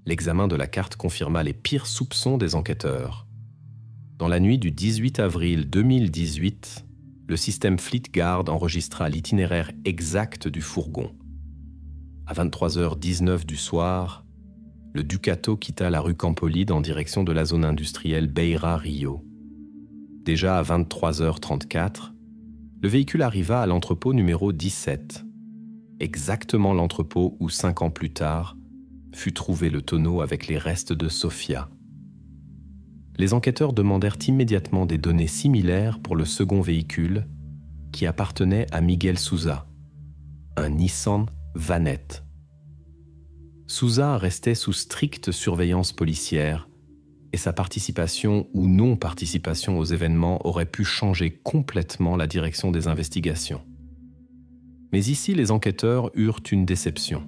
L'examen de la carte confirma les pires soupçons des enquêteurs. Dans la nuit du 18 avril 2018, le système Fleetguard enregistra l'itinéraire exact du fourgon. À 23h19 du soir, le Ducato quitta la rue Campolide en direction de la zone industrielle Beira-Rio. Déjà à 23h34, le véhicule arriva à l'entrepôt numéro 17, exactement l'entrepôt où 5 ans plus tard fut trouvé le tonneau avec les restes de Sofia. Les enquêteurs demandèrent immédiatement des données similaires pour le second véhicule qui appartenait à Miguel Sousa, un Nissan Vanette. Sousa restait sous stricte surveillance policière et sa participation ou non-participation aux événements aurait pu changer complètement la direction des investigations. Mais ici, les enquêteurs eurent une déception.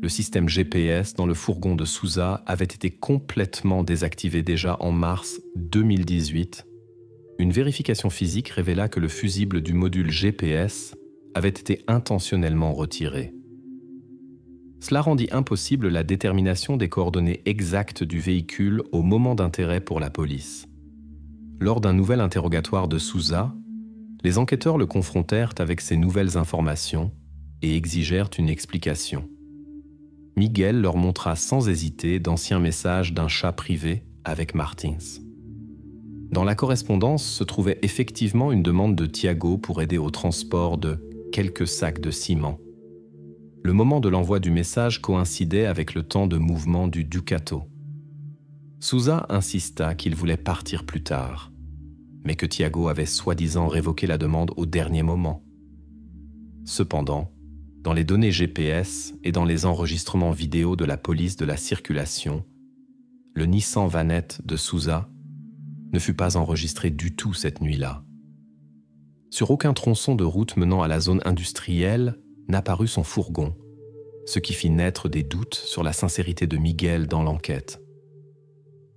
Le système GPS dans le fourgon de Sousa avait été complètement désactivé déjà en mars 2018. Une vérification physique révéla que le fusible du module GPS avait été intentionnellement retiré. Cela rendit impossible la détermination des coordonnées exactes du véhicule au moment d'intérêt pour la police. Lors d'un nouvel interrogatoire de Sousa, les enquêteurs le confrontèrent avec ces nouvelles informations et exigèrent une explication. Miguel leur montra sans hésiter d'anciens messages d'un chat privé avec Martins. Dans la correspondance se trouvait effectivement une demande de Tiago pour aider au transport de quelques sacs de ciment. Le moment de l'envoi du message coïncidait avec le temps de mouvement du Ducato. Sousa insista qu'il voulait partir plus tard, mais que Tiago avait soi-disant révoqué la demande au dernier moment. Cependant, dans les données GPS et dans les enregistrements vidéo de la police de la circulation, le Nissan Vanette de Sousa ne fut pas enregistré du tout cette nuit-là. Sur aucun tronçon de route menant à la zone industrielle n'apparut son fourgon, ce qui fit naître des doutes sur la sincérité de Miguel dans l'enquête.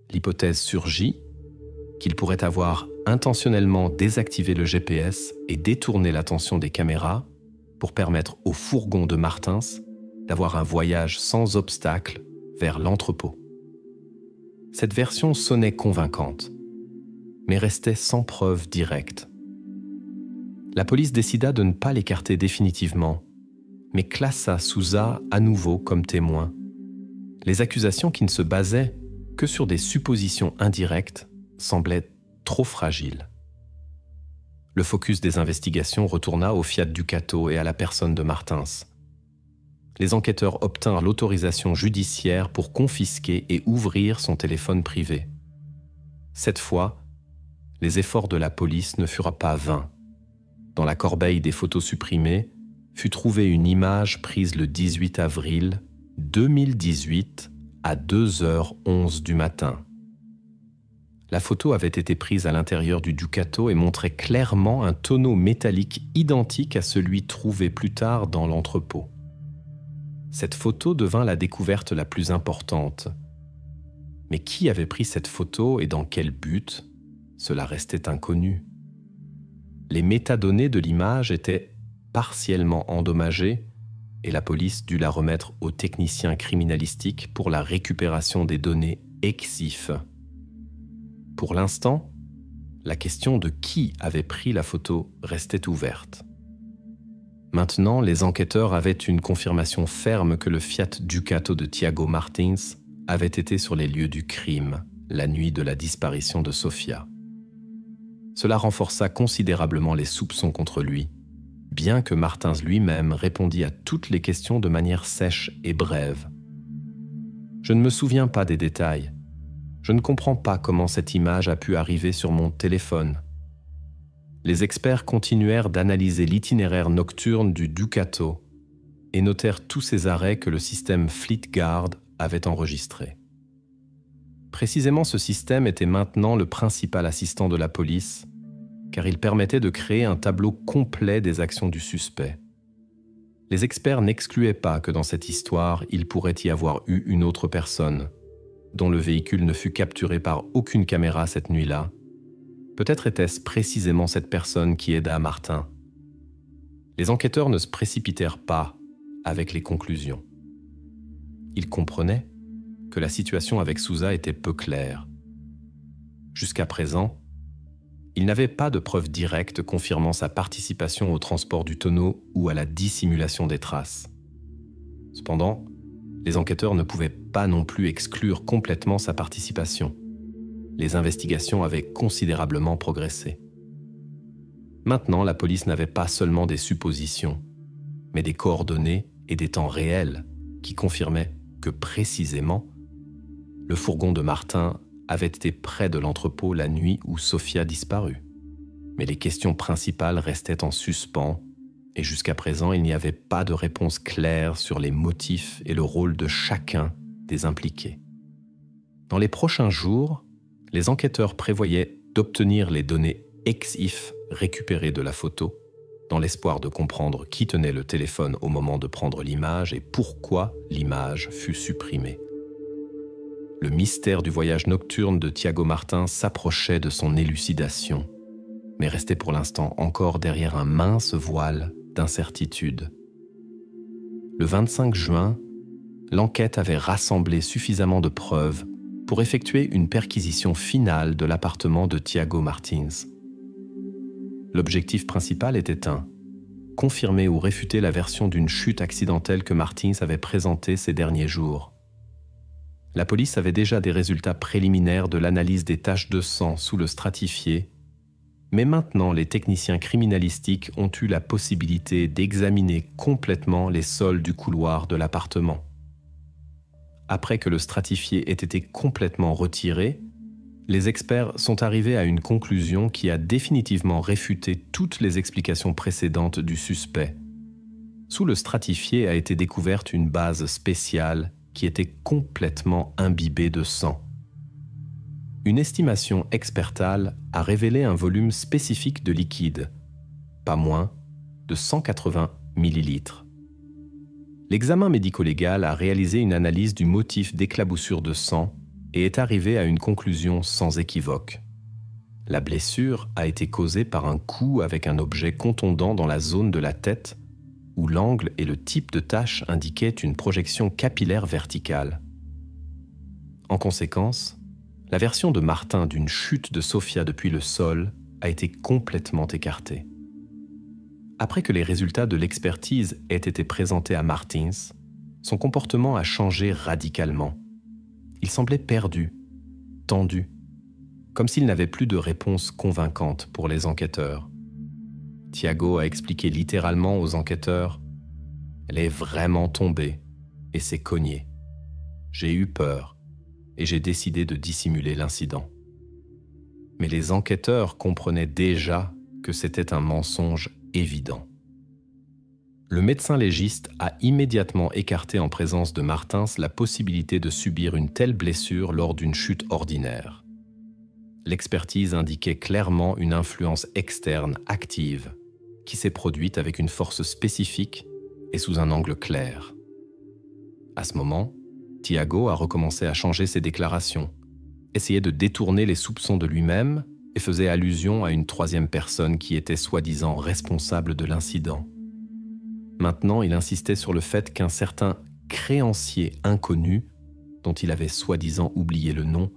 L'hypothèse surgit qu'il pourrait avoir intentionnellement désactivé le GPS et détourné l'attention des caméras pour permettre au fourgon de Martins d'avoir un voyage sans obstacle vers l'entrepôt. Cette version sonnait convaincante, mais restait sans preuve directe. La police décida de ne pas l'écarter définitivement, mais classa Sousa à nouveau comme témoin. Les accusations qui ne se basaient que sur des suppositions indirectes semblaient trop fragiles. Le focus des investigations retourna au Fiat Ducato et à la personne de Martins. Les enquêteurs obtinrent l'autorisation judiciaire pour confisquer et ouvrir son téléphone privé. Cette fois, les efforts de la police ne furent pas vains. Dans la corbeille des photos supprimées, fut trouvée une image prise le 18 avril 2018 à 2h11 du matin. La photo avait été prise à l'intérieur du Ducato et montrait clairement un tonneau métallique identique à celui trouvé plus tard dans l'entrepôt. Cette photo devint la découverte la plus importante. Mais qui avait pris cette photo et dans quel but? Cela restait inconnu. Les métadonnées de l'image étaient partiellement endommagées et la police dut la remettre aux techniciens criminalistiques pour la récupération des données EXIF. Pour l'instant, la question de qui avait pris la photo restait ouverte. Maintenant, les enquêteurs avaient une confirmation ferme que le Fiat Ducato de Thiago Martins avait été sur les lieux du crime, la nuit de la disparition de Sofia. Cela renforça considérablement les soupçons contre lui, bien que Martins lui-même répondit à toutes les questions de manière sèche et brève. « Je ne me souviens pas des détails. Je ne comprends pas comment cette image a pu arriver sur mon téléphone. » Les experts continuèrent d'analyser l'itinéraire nocturne du Ducato et notèrent tous ces arrêts que le système FleetGuard avait enregistrés. Précisément, ce système était maintenant le principal assistant de la police, car il permettait de créer un tableau complet des actions du suspect. Les experts n'excluaient pas que dans cette histoire, il pourrait y avoir eu une autre personne, dont le véhicule ne fut capturé par aucune caméra cette nuit-là. Peut-être était-ce précisément cette personne qui aida Martin. Les enquêteurs ne se précipitèrent pas avec les conclusions. Ils comprenaient que la situation avec Souza était peu claire. Jusqu'à présent, ils n'avaient pas de preuves directes confirmant sa participation au transport du tonneau ou à la dissimulation des traces. Cependant, les enquêteurs ne pouvaient pas non plus exclure complètement sa participation. Les investigations avaient considérablement progressé. Maintenant, la police n'avait pas seulement des suppositions, mais des coordonnées et des temps réels qui confirmaient que précisément, le fourgon de Martin avait été près de l'entrepôt la nuit où Sofia disparut. Mais les questions principales restaient en suspens et jusqu'à présent, il n'y avait pas de réponse claire sur les motifs et le rôle de chacun des impliqués. Dans les prochains jours, les enquêteurs prévoyaient d'obtenir les données EXIF récupérées de la photo, dans l'espoir de comprendre qui tenait le téléphone au moment de prendre l'image et pourquoi l'image fut supprimée. Le mystère du voyage nocturne de Thiago Martins s'approchait de son élucidation, mais restait pour l'instant encore derrière un mince voile d'incertitude. Le 25 juin, l'enquête avait rassemblé suffisamment de preuves pour effectuer une perquisition finale de l'appartement de Thiago Martins. L'objectif principal était confirmer ou réfuter la version d'une chute accidentelle que Martins avait présentée ces derniers jours. La police avait déjà des résultats préliminaires de l'analyse des taches de sang sous le stratifié, mais maintenant les techniciens criminalistiques ont eu la possibilité d'examiner complètement les sols du couloir de l'appartement. Après que le stratifié ait été complètement retiré, les experts sont arrivés à une conclusion qui a définitivement réfuté toutes les explications précédentes du suspect. Sous le stratifié a été découverte une base spéciale qui était complètement imbibée de sang. Une estimation expertale a révélé un volume spécifique de liquide, pas moins de 180 millilitres. L'examen médico-légal a réalisé une analyse du motif d'éclaboussure de sang et est arrivé à une conclusion sans équivoque. La blessure a été causée par un coup avec un objet contondant dans la zone de la tête où l'angle et le type de tache indiquaient une projection capillaire verticale. En conséquence, la version de Martin d'une chute de Sofia depuis le sol a été complètement écartée. Après que les résultats de l'expertise aient été présentés à Martins, son comportement a changé radicalement. Il semblait perdu, tendu, comme s'il n'avait plus de réponse convaincante pour les enquêteurs. Thiago a expliqué littéralement aux enquêteurs « Elle est vraiment tombée et s'est cognée. J'ai eu peur et j'ai décidé de dissimuler l'incident. » Mais les enquêteurs comprenaient déjà que c'était un mensonge évident. Le médecin légiste a immédiatement écarté en présence de Martins la possibilité de subir une telle blessure lors d'une chute ordinaire. L'expertise indiquait clairement une influence externe active qui s'est produite avec une force spécifique et sous un angle clair. À ce moment, Thiago a recommencé à changer ses déclarations, essayait de détourner les soupçons de lui-même et faisait allusion à une troisième personne qui était soi-disant responsable de l'incident. Maintenant, il insistait sur le fait qu'un certain créancier inconnu, dont il avait soi-disant oublié le nom,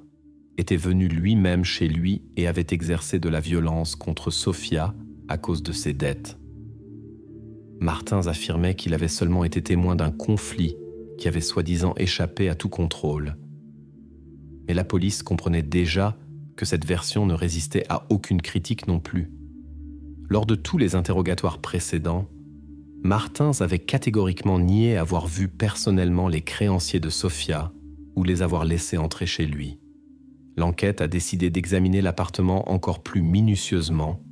était venu lui-même chez lui et avait exercé de la violence contre Sofia à cause de ses dettes. Martins affirmait qu'il avait seulement été témoin d'un conflit qui avait soi-disant échappé à tout contrôle. Mais la police comprenait déjà que cette version ne résistait à aucune critique non plus. Lors de tous les interrogatoires précédents, Martins avait catégoriquement nié avoir vu personnellement les créanciers de Sofia ou les avoir laissés entrer chez lui. L'enquête a décidé d'examiner l'appartement encore plus minutieusement,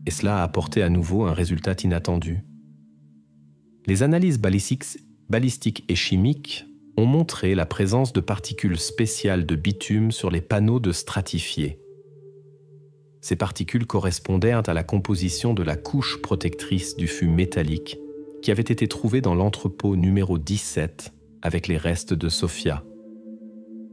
et cela a apporté à nouveau un résultat inattendu. Les analyses balistiques et chimiques ont montré la présence de particules spéciales de bitume sur les panneaux de stratifiés. Ces particules correspondaient à la composition de la couche protectrice du fût métallique qui avait été trouvée dans l'entrepôt numéro 17 avec les restes de Sofia.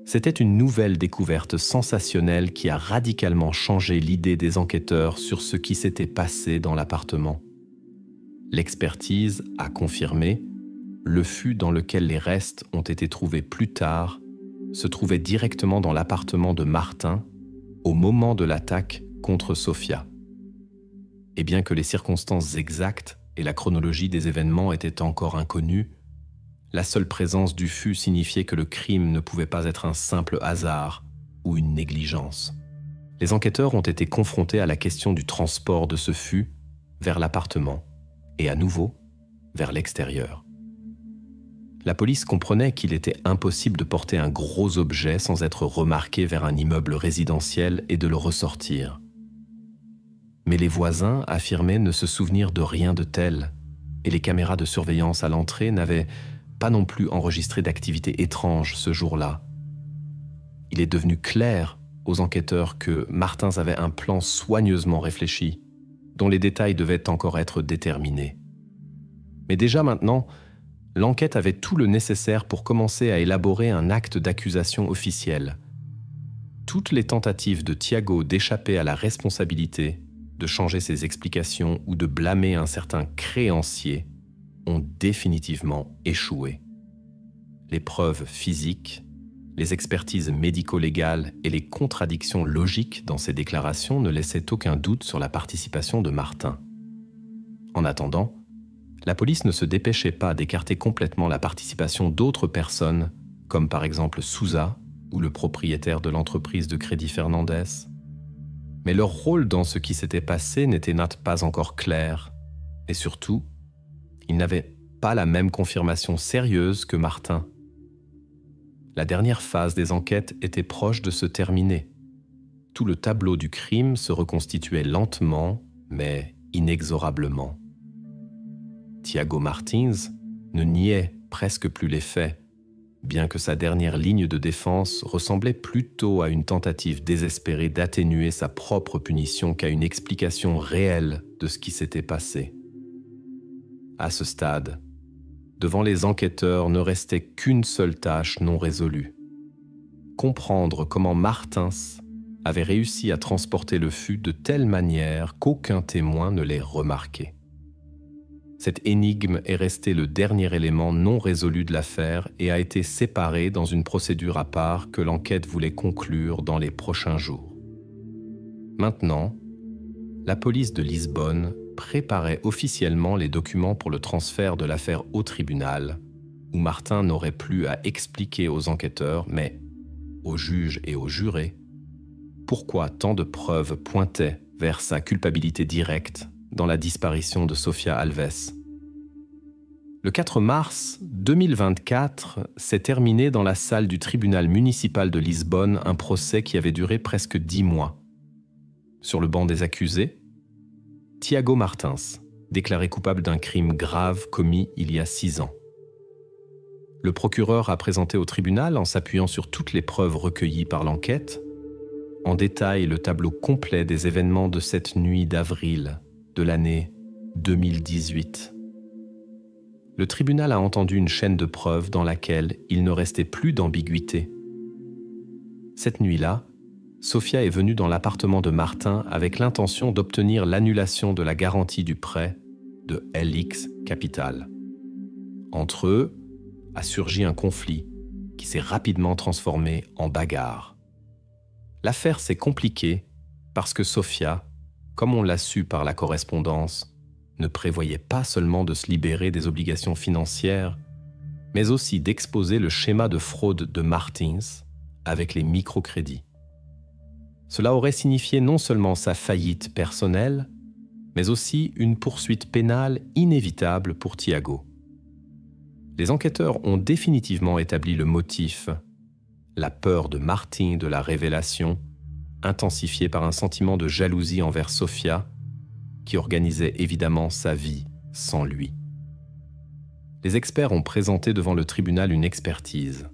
C'était une nouvelle découverte sensationnelle qui a radicalement changé l'idée des enquêteurs sur ce qui s'était passé dans l'appartement. L'expertise a confirmé le fût dans lequel les restes ont été trouvés plus tard se trouvait directement dans l'appartement de Martin au moment de l'attaque contre Sofia. Et bien que les circonstances exactes et la chronologie des événements étaient encore inconnues, la seule présence du fût signifiait que le crime ne pouvait pas être un simple hasard ou une négligence. Les enquêteurs ont été confrontés à la question du transport de ce fût vers l'appartement et à nouveau vers l'extérieur. La police comprenait qu'il était impossible de porter un gros objet sans être remarqué vers un immeuble résidentiel et de le ressortir. Mais les voisins affirmaient ne se souvenir de rien de tel, et les caméras de surveillance à l'entrée n'avaient pas non plus enregistré d'activité étrange ce jour-là. Il est devenu clair aux enquêteurs que Martins avait un plan soigneusement réfléchi, dont les détails devaient encore être déterminés. Mais déjà maintenant, l'enquête avait tout le nécessaire pour commencer à élaborer un acte d'accusation officiel. Toutes les tentatives de Thiago d'échapper à la responsabilité, de changer ses explications ou de blâmer un certain créancier ont définitivement échoué. Les preuves physiques, les expertises médico-légales et les contradictions logiques dans ses déclarations ne laissaient aucun doute sur la participation de Martin. En attendant, la police ne se dépêchait pas d'écarter complètement la participation d'autres personnes, comme par exemple Souza ou le propriétaire de l'entreprise de Crédit Fernandez. Mais leur rôle dans ce qui s'était passé n'était pas encore clair, et surtout, ils n'avaient pas la même confirmation sérieuse que Martin. La dernière phase des enquêtes était proche de se terminer. Tout le tableau du crime se reconstituait lentement, mais inexorablement. Thiago Martins ne niait presque plus les faits, bien que sa dernière ligne de défense ressemblait plutôt à une tentative désespérée d'atténuer sa propre punition qu'à une explication réelle de ce qui s'était passé. À ce stade, devant les enquêteurs ne restait qu'une seule tâche non résolue. Comprendre comment Martins avait réussi à transporter le fût de telle manière qu'aucun témoin ne l'ait remarqué. Cette énigme est restée le dernier élément non résolu de l'affaire et a été séparée dans une procédure à part que l'enquête voulait conclure dans les prochains jours. Maintenant, la police de Lisbonne préparait officiellement les documents pour le transfert de l'affaire au tribunal, où Martin n'aurait plus à expliquer aux enquêteurs, mais aux juges et aux jurés, pourquoi tant de preuves pointaient vers sa culpabilité directe dans la disparition de Sofia Alves. Le 4 mars 2024 s'est terminé dans la salle du tribunal municipal de Lisbonne un procès qui avait duré presque 10 mois. Sur le banc des accusés, Thiago Martins, déclaré coupable d'un crime grave commis il y a 6 ans. Le procureur a présenté au tribunal, en s'appuyant sur toutes les preuves recueillies par l'enquête, en détail le tableau complet des événements de cette nuit d'avril de l'année 2018. Le tribunal a entendu une chaîne de preuves dans laquelle il ne restait plus d'ambiguïté. Cette nuit-là, Sofia est venue dans l'appartement de Martin avec l'intention d'obtenir l'annulation de la garantie du prêt de LX Capital. Entre eux a surgi un conflit qui s'est rapidement transformé en bagarre. L'affaire s'est compliquée parce que Sofia, comme on l'a su par la correspondance, ne prévoyait pas seulement de se libérer des obligations financières, mais aussi d'exposer le schéma de fraude de Martins avec les microcrédits. Cela aurait signifié non seulement sa faillite personnelle, mais aussi une poursuite pénale inévitable pour Thiago. Les enquêteurs ont définitivement établi le motif, la peur de Martin de la révélation, intensifiée par un sentiment de jalousie envers Sofia, qui organisait évidemment sa vie sans lui. Les experts ont présenté devant le tribunal une expertise.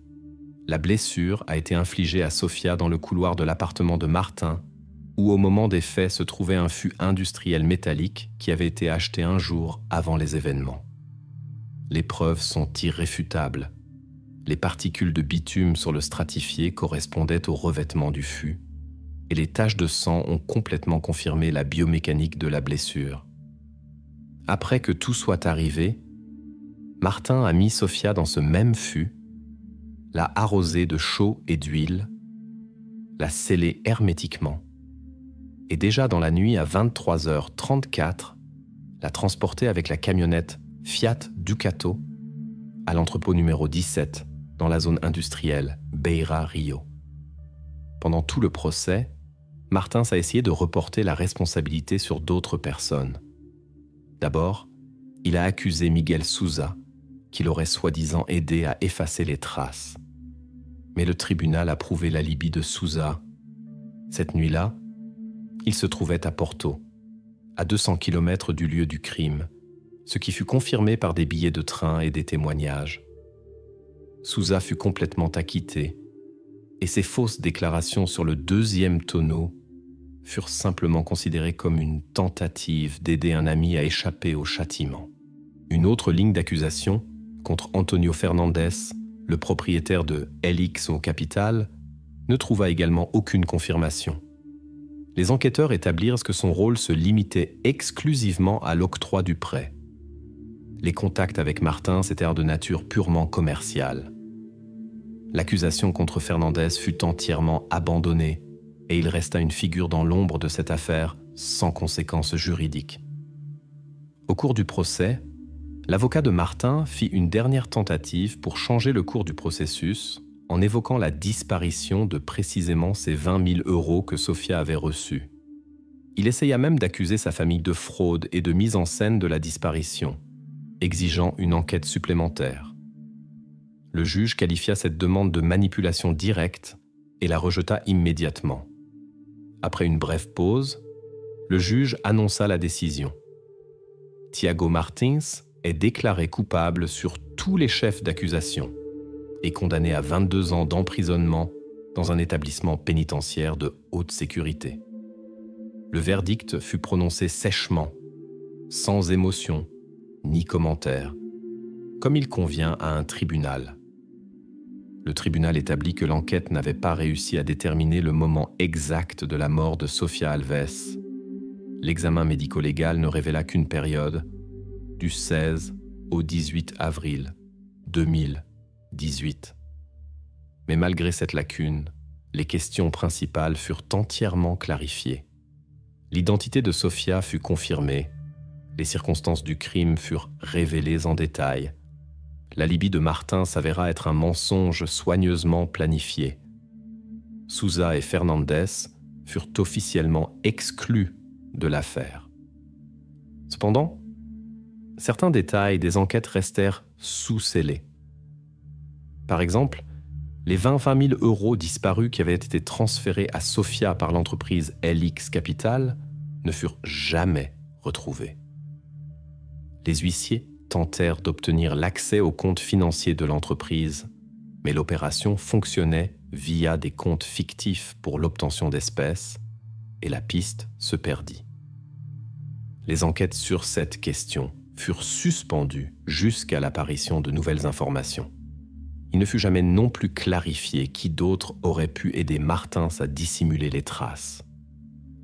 La blessure a été infligée à Sofia dans le couloir de l'appartement de Martin, où au moment des faits se trouvait un fût industriel métallique qui avait été acheté un jour avant les événements. Les preuves sont irréfutables. Les particules de bitume sur le stratifié correspondaient au revêtement du fût, et les taches de sang ont complètement confirmé la biomécanique de la blessure. Après que tout soit arrivé, Martin a mis Sofia dans ce même fût, l'a arrosée de chaux et d'huile, l'a scellée hermétiquement, et déjà dans la nuit à 23h34, l'a transportée avec la camionnette Fiat Ducato à l'entrepôt numéro 17 dans la zone industrielle Beira Rio. Pendant tout le procès, Martins a essayé de reporter la responsabilité sur d'autres personnes. D'abord, il a accusé Miguel Sousa, qui l'aurait soi-disant aidé à effacer les traces. Mais le tribunal a prouvé l'alibi de Sousa. Cette nuit-là, il se trouvait à Porto, à 200 km du lieu du crime, ce qui fut confirmé par des billets de train et des témoignages. Sousa fut complètement acquitté, et ses fausses déclarations sur le deuxième tonneau furent simplement considérées comme une tentative d'aider un ami à échapper au châtiment. Une autre ligne d'accusation contre Antonio Fernandez, le propriétaire de LX au Capital, ne trouva également aucune confirmation. Les enquêteurs établirent que son rôle se limitait exclusivement à l'octroi du prêt. Les contacts avec Martins étaient de nature purement commerciale. L'accusation contre Fernandez fut entièrement abandonnée et il resta une figure dans l'ombre de cette affaire sans conséquences juridiques. Au cours du procès, l'avocat de Martin fit une dernière tentative pour changer le cours du processus en évoquant la disparition de précisément ces 20 000 € que Sofia avait reçus. Il essaya même d'accuser sa famille de fraude et de mise en scène de la disparition, exigeant une enquête supplémentaire. Le juge qualifia cette demande de manipulation directe et la rejeta immédiatement. Après une brève pause, le juge annonça la décision. Thiago Martins est déclaré coupable sur tous les chefs d'accusation et condamné à 22 ans d'emprisonnement dans un établissement pénitentiaire de haute sécurité. Le verdict fut prononcé sèchement, sans émotion ni commentaire, comme il convient à un tribunal. Le tribunal établit que l'enquête n'avait pas réussi à déterminer le moment exact de la mort de Sofia Alves. L'examen médico-légal ne révéla qu'une période, du 16 au 18 avril 2018. Mais malgré cette lacune, les questions principales furent entièrement clarifiées. L'identité de Sofia fut confirmée, les circonstances du crime furent révélées en détail. L'alibi de Martin s'avéra être un mensonge soigneusement planifié. Sousa et Fernandez furent officiellement exclus de l'affaire. Cependant, certains détails des enquêtes restèrent sous-scellés. Par exemple, les 20 000 € disparus qui avaient été transférés à Sofia par l'entreprise LX Capital ne furent jamais retrouvés. Les huissiers tentèrent d'obtenir l'accès aux comptes financiers de l'entreprise, mais l'opération fonctionnait via des comptes fictifs pour l'obtention d'espèces et la piste se perdit. Les enquêtes sur cette question furent suspendues jusqu'à l'apparition de nouvelles informations. Il ne fut jamais non plus clarifié qui d'autre aurait pu aider Martins à dissimuler les traces.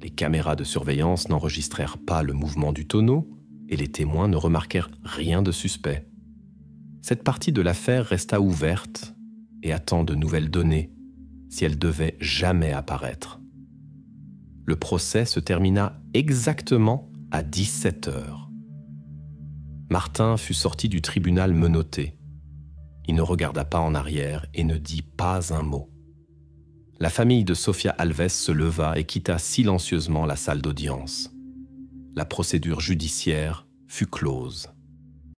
Les caméras de surveillance n'enregistrèrent pas le mouvement du tonneau et les témoins ne remarquèrent rien de suspect. Cette partie de l'affaire resta ouverte et attend de nouvelles données si elle devait jamais apparaître. Le procès se termina exactement à 17 heures. Martin fut sorti du tribunal menotté. Il ne regarda pas en arrière et ne dit pas un mot. La famille de Sofia Alves se leva et quitta silencieusement la salle d'audience. La procédure judiciaire fut close.